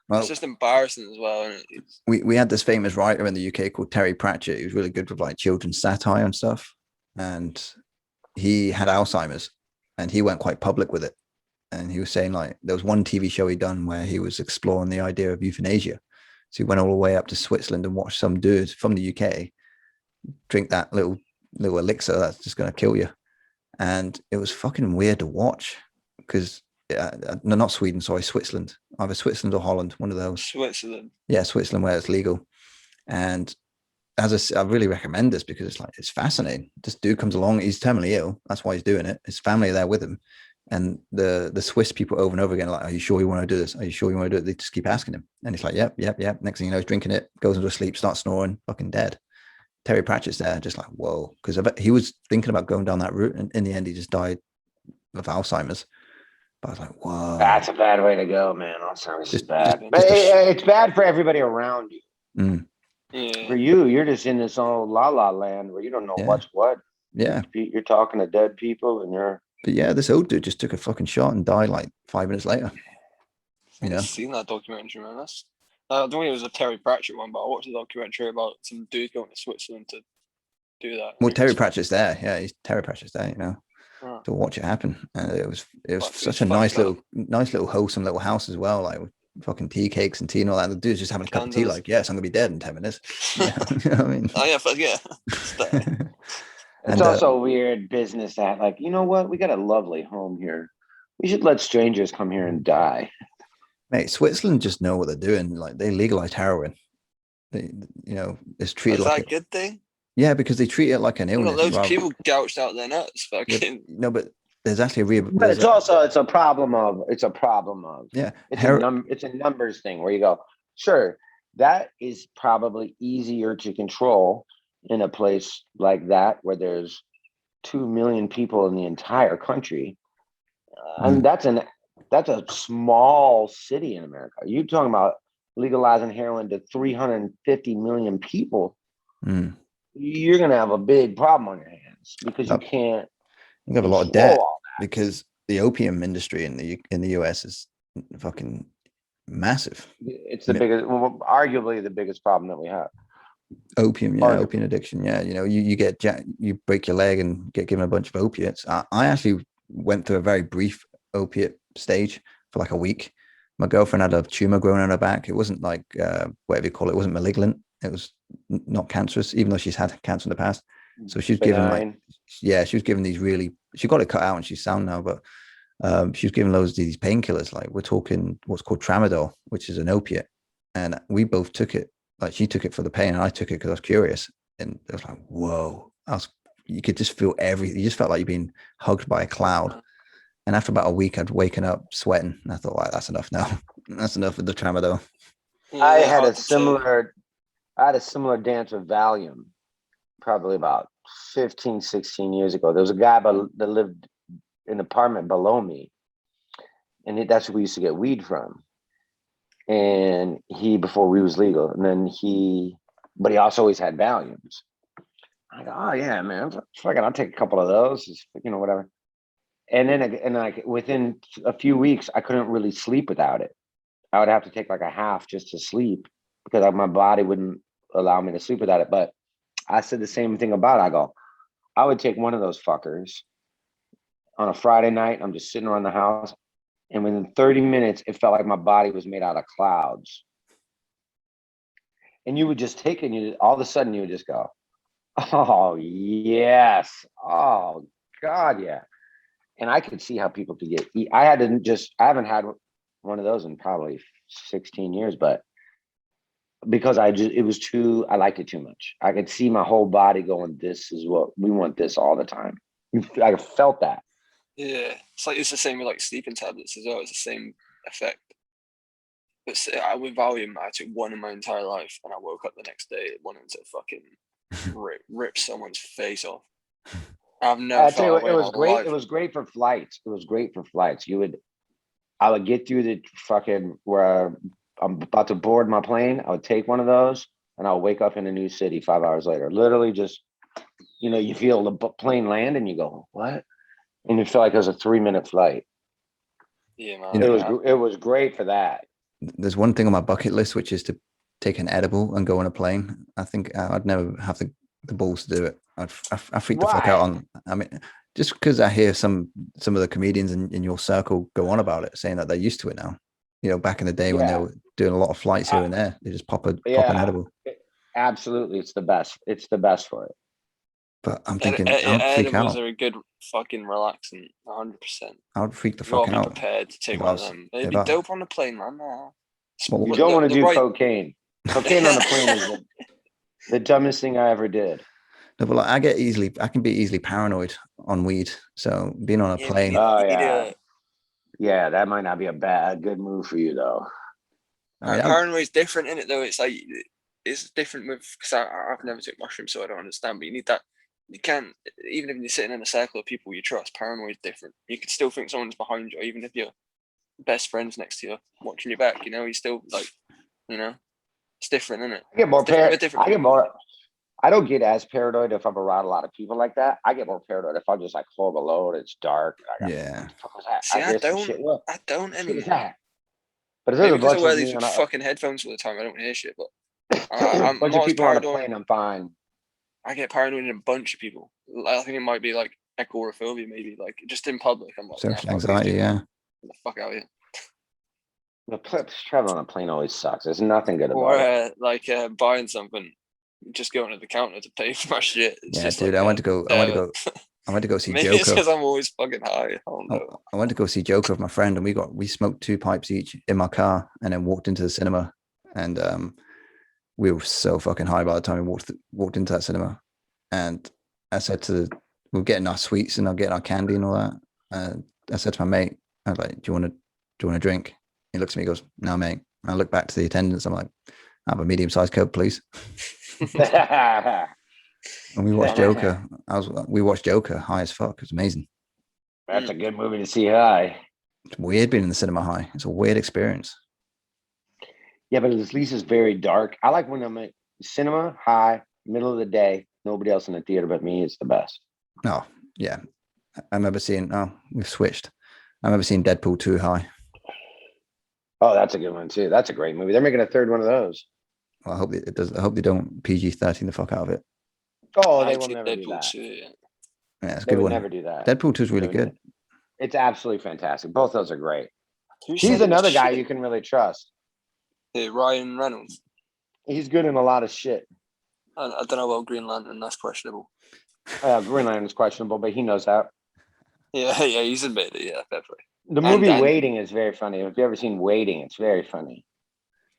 Well, it's just embarrassing as well. Isn't it? We had this famous writer in the UK called Terry Pratchett. He was really good with like children's satire and stuff, and he had Alzheimer's, and he went quite public with it. And he was saying like there was one TV show he'd done where he was exploring the idea of euthanasia. So he went all the way up to Switzerland and watched some dude from the UK drink that little elixir that's just going to kill you. And it was fucking weird to watch because no, not Sweden, sorry, Switzerland. Either Switzerland or Holland, one of those. Switzerland. Yeah, Switzerland, where it's legal. And I really recommend this because it's fascinating. This dude comes along, he's terminally ill. That's why he's doing it. His family are there with him. And the Swiss people over and over again are like, are you sure you want to do this? Are you sure you want to do it? They just keep asking him. And he's like, yep. Next thing you know, he's drinking it, goes into sleep, starts snoring, fucking dead. Terry Pratchett's there, just like, whoa. Because he was thinking about going down that route. And in the end, he just died of Alzheimer's. But I was like, whoa. That's a bad way to go, man. Alzheimer's is bad. But just it's bad for everybody around you. Mm. Yeah. For you're just in this old la land where you don't know what's what. Yeah. You're talking to dead people and you're. But yeah, this old dude just took a fucking shot and died like 5 minutes later. I've seen that documentary, man. I don't think it was a Terry Pratchett one, but I watched a documentary about some dude going to Switzerland to do that. Well, Terry Pratchett's there. Yeah, Terry Pratchett's there, to watch it happen. And it was such a nice little wholesome little house as well, like with fucking tea cakes and tea and all that. The dude's just having a cup of tea, like, yes, I'm gonna be dead in 10 minutes. You know what I mean? Oh yeah. It's also weird business that, like, you know what? We got a lovely home here. We should let strangers come here and die. Mate, Switzerland just know what they're doing. Like, they legalized heroin. It's treated like a good thing. Yeah, because they treat it like an illness. Loads of people gouged out their nuts. Fucking. No, but there's actually But it's a problem of. Yeah, it's a numbers thing where you go, sure, that is probably easier to control in a place like that where there's 2 million people in the entire country. And that's a small city in America. You're talking about legalizing heroin to 350 million people. You're going to have a big problem on your hands because you can't. You have a lot of debt because the opium industry in the US is fucking massive. It's the biggest, arguably the biggest problem that we have. Opium addiction. Yeah, you break your leg and get given a bunch of opiates. I actually went through a very brief opiate stage for like a week. My girlfriend had a tumor growing on her back. It wasn't like whatever you call it. It wasn't malignant. It was not cancerous, even though she's had cancer in the past. So she was given she was given these she got it cut out and she's sound now, but she was given loads of these painkillers. Like, we're talking what's called tramadol, which is an opiate. And we both took it. Like, she took it for the pain and I took it because I was curious. And it was like, whoa. You could just feel everything. You just felt like you're being hugged by a cloud. And after about a week, I'd waken up sweating. And I thought, right, that's enough now. That's enough with the tramadol. I had a similar dance with Valium probably about 15, 16 years ago. There was a guy that lived in an apartment below me. And that's where we used to get weed from. And before we was legal. And then but he also always had Valiums. I go, oh yeah, man, fuck it, I'll take a couple of those, whatever. And then within a few weeks, I couldn't really sleep without it. I would have to take like a half just to sleep because my body wouldn't allow me to sleep without it. But I said the same thing about it. I go, I would take one of those fuckers on a Friday night. I'm just sitting around the house. And within 30 minutes, it felt like my body was made out of clouds. And you would just take it and all of a sudden you would just go, oh, yes. Oh, God, yeah. And I could see how people could get. I haven't had one of those in probably 16 years, but because I liked it too much. I could see my whole body going, this is what we want, this all the time. I felt that. Yeah, it's the same with like sleeping tablets as well. It's the same effect. But with Valium, I took one in my entire life, and I woke up the next day wanting to fucking rip someone's face off. I've never felt it was great. Life. It was great for flights. I would get through the fucking where I'm about to board my plane. I would take one of those, and I'll wake up in a new city 5 hours later. Literally, just you feel the plane land, and you go, what? And you feel like it was a 3-minute flight. Yeah, man. It was great for that. There's one thing on my bucket list, which is to take an edible and go on a plane. I think I'd never have the balls to do it. I freak the fuck out just because I hear some of the comedians in your circle go on about it, saying that they're used to it now. Back in the day when they were doing a lot of flights here and there, they just pop an edible. Absolutely, it's the best. It's the best for it. But I'm thinking, I'd freak out. Edibles are a good fucking relaxant, 100%. I would freak the fuck out. Be prepared to take one of them. It'd be dope on the plane, man. You don't want to do cocaine. Cocaine on the plane is The dumbest thing I ever did. No, but like I can be easily paranoid on weed. So being on a plane. Oh yeah. Yeah, that might not be a good move for you though. Paranoia is different in it though. It's like it's different with because I've never took mushrooms, so I don't understand. But you need that. You can't even if you're sitting in a circle of people you trust. Paranoia is different. You could still think someone's behind you, even if your best friend's next to you watching your back. You know, you still like, you know, it's different, isn't it? I get more paranoid. I don't get as paranoid if I'm around a lot of people like that. I get more paranoid if I'm just like home alone. It's dark. Yeah. See, I don't anymore. But if there's a bunch I wear of these fucking headphones all the time, I don't hear shit. But I'm bunch of people on a plane, I'm fine. I get paranoid in a bunch of people. I think it might be like agoraphobia, maybe like just in public. I'm like social anxiety. Yeah. Get the fuck out of here. The traveling on a plane always sucks. There's nothing good about it. Like buying something, just going to the counter to pay for my shit. It's just dude. Like, I went to go see maybe Joker. it's because I'm always fucking high. I went to go see Joker with my friend, and we smoked 2 pipes each in my car, and then walked into the cinema. And we were so fucking high by the time we walked into that cinema. And I said we were getting our sweets and getting our candy and all that. And I said to my mate, I was like, "Do you want a drink?" He looks at me, and goes, "No, mate." And I look back to the attendants. I'm like, "I have a medium-sized Coke, please." And we watched Joker. We watched Joker high as fuck. It was amazing. That's a good movie to see high. It's weird being in the cinema high. It's a weird experience. Yeah, but at least it's very dark. I like when I'm at cinema high, middle of the day, nobody else in the theater but me. It's the best. Oh, yeah. I remember seeing, we've switched. I remember seeing Deadpool 2 high. Oh, that's a good one too. That's a great movie. They're making a third one of those. Well, I hope they don't PG-13 the fuck out of it. Oh, they will never do that. Too, yeah, it's a good one. Never do that. Deadpool 2 is really good. It's absolutely fantastic. Both those are great. He's another guy you can really trust. Hey, Ryan Reynolds. He's good in a lot of shit. I don't know about Green Lantern. That's questionable. Green Lantern is questionable, but he knows that. Yeah, he's admitted it. Yeah, definitely. The movie Waiting is very funny. If you've ever seen Waiting, it's very funny.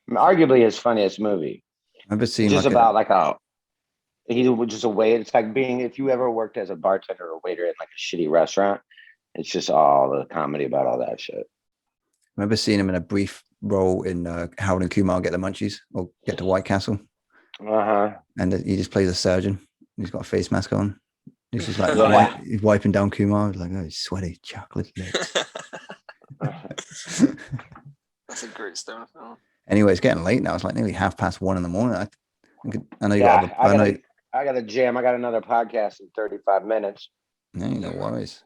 I mean, arguably his funniest movie. I've never seen just about he was just a waiter. It's like if you ever worked as a bartender or waiter in like a shitty restaurant, it's just all the comedy about all that shit. I remember seeing him in a brief role in Harold and Kumar Get the Munchies or Get to White Castle. And he just plays a surgeon. He's got a face mask on. He's just like he's wiping down Kumar. Like, oh, he's sweaty chocolate lips. That's a great story film. Anyway, it's getting late now. It's like nearly 1:30 in the morning. I know you I got a jam. I got another podcast in 35 minutes. No worries.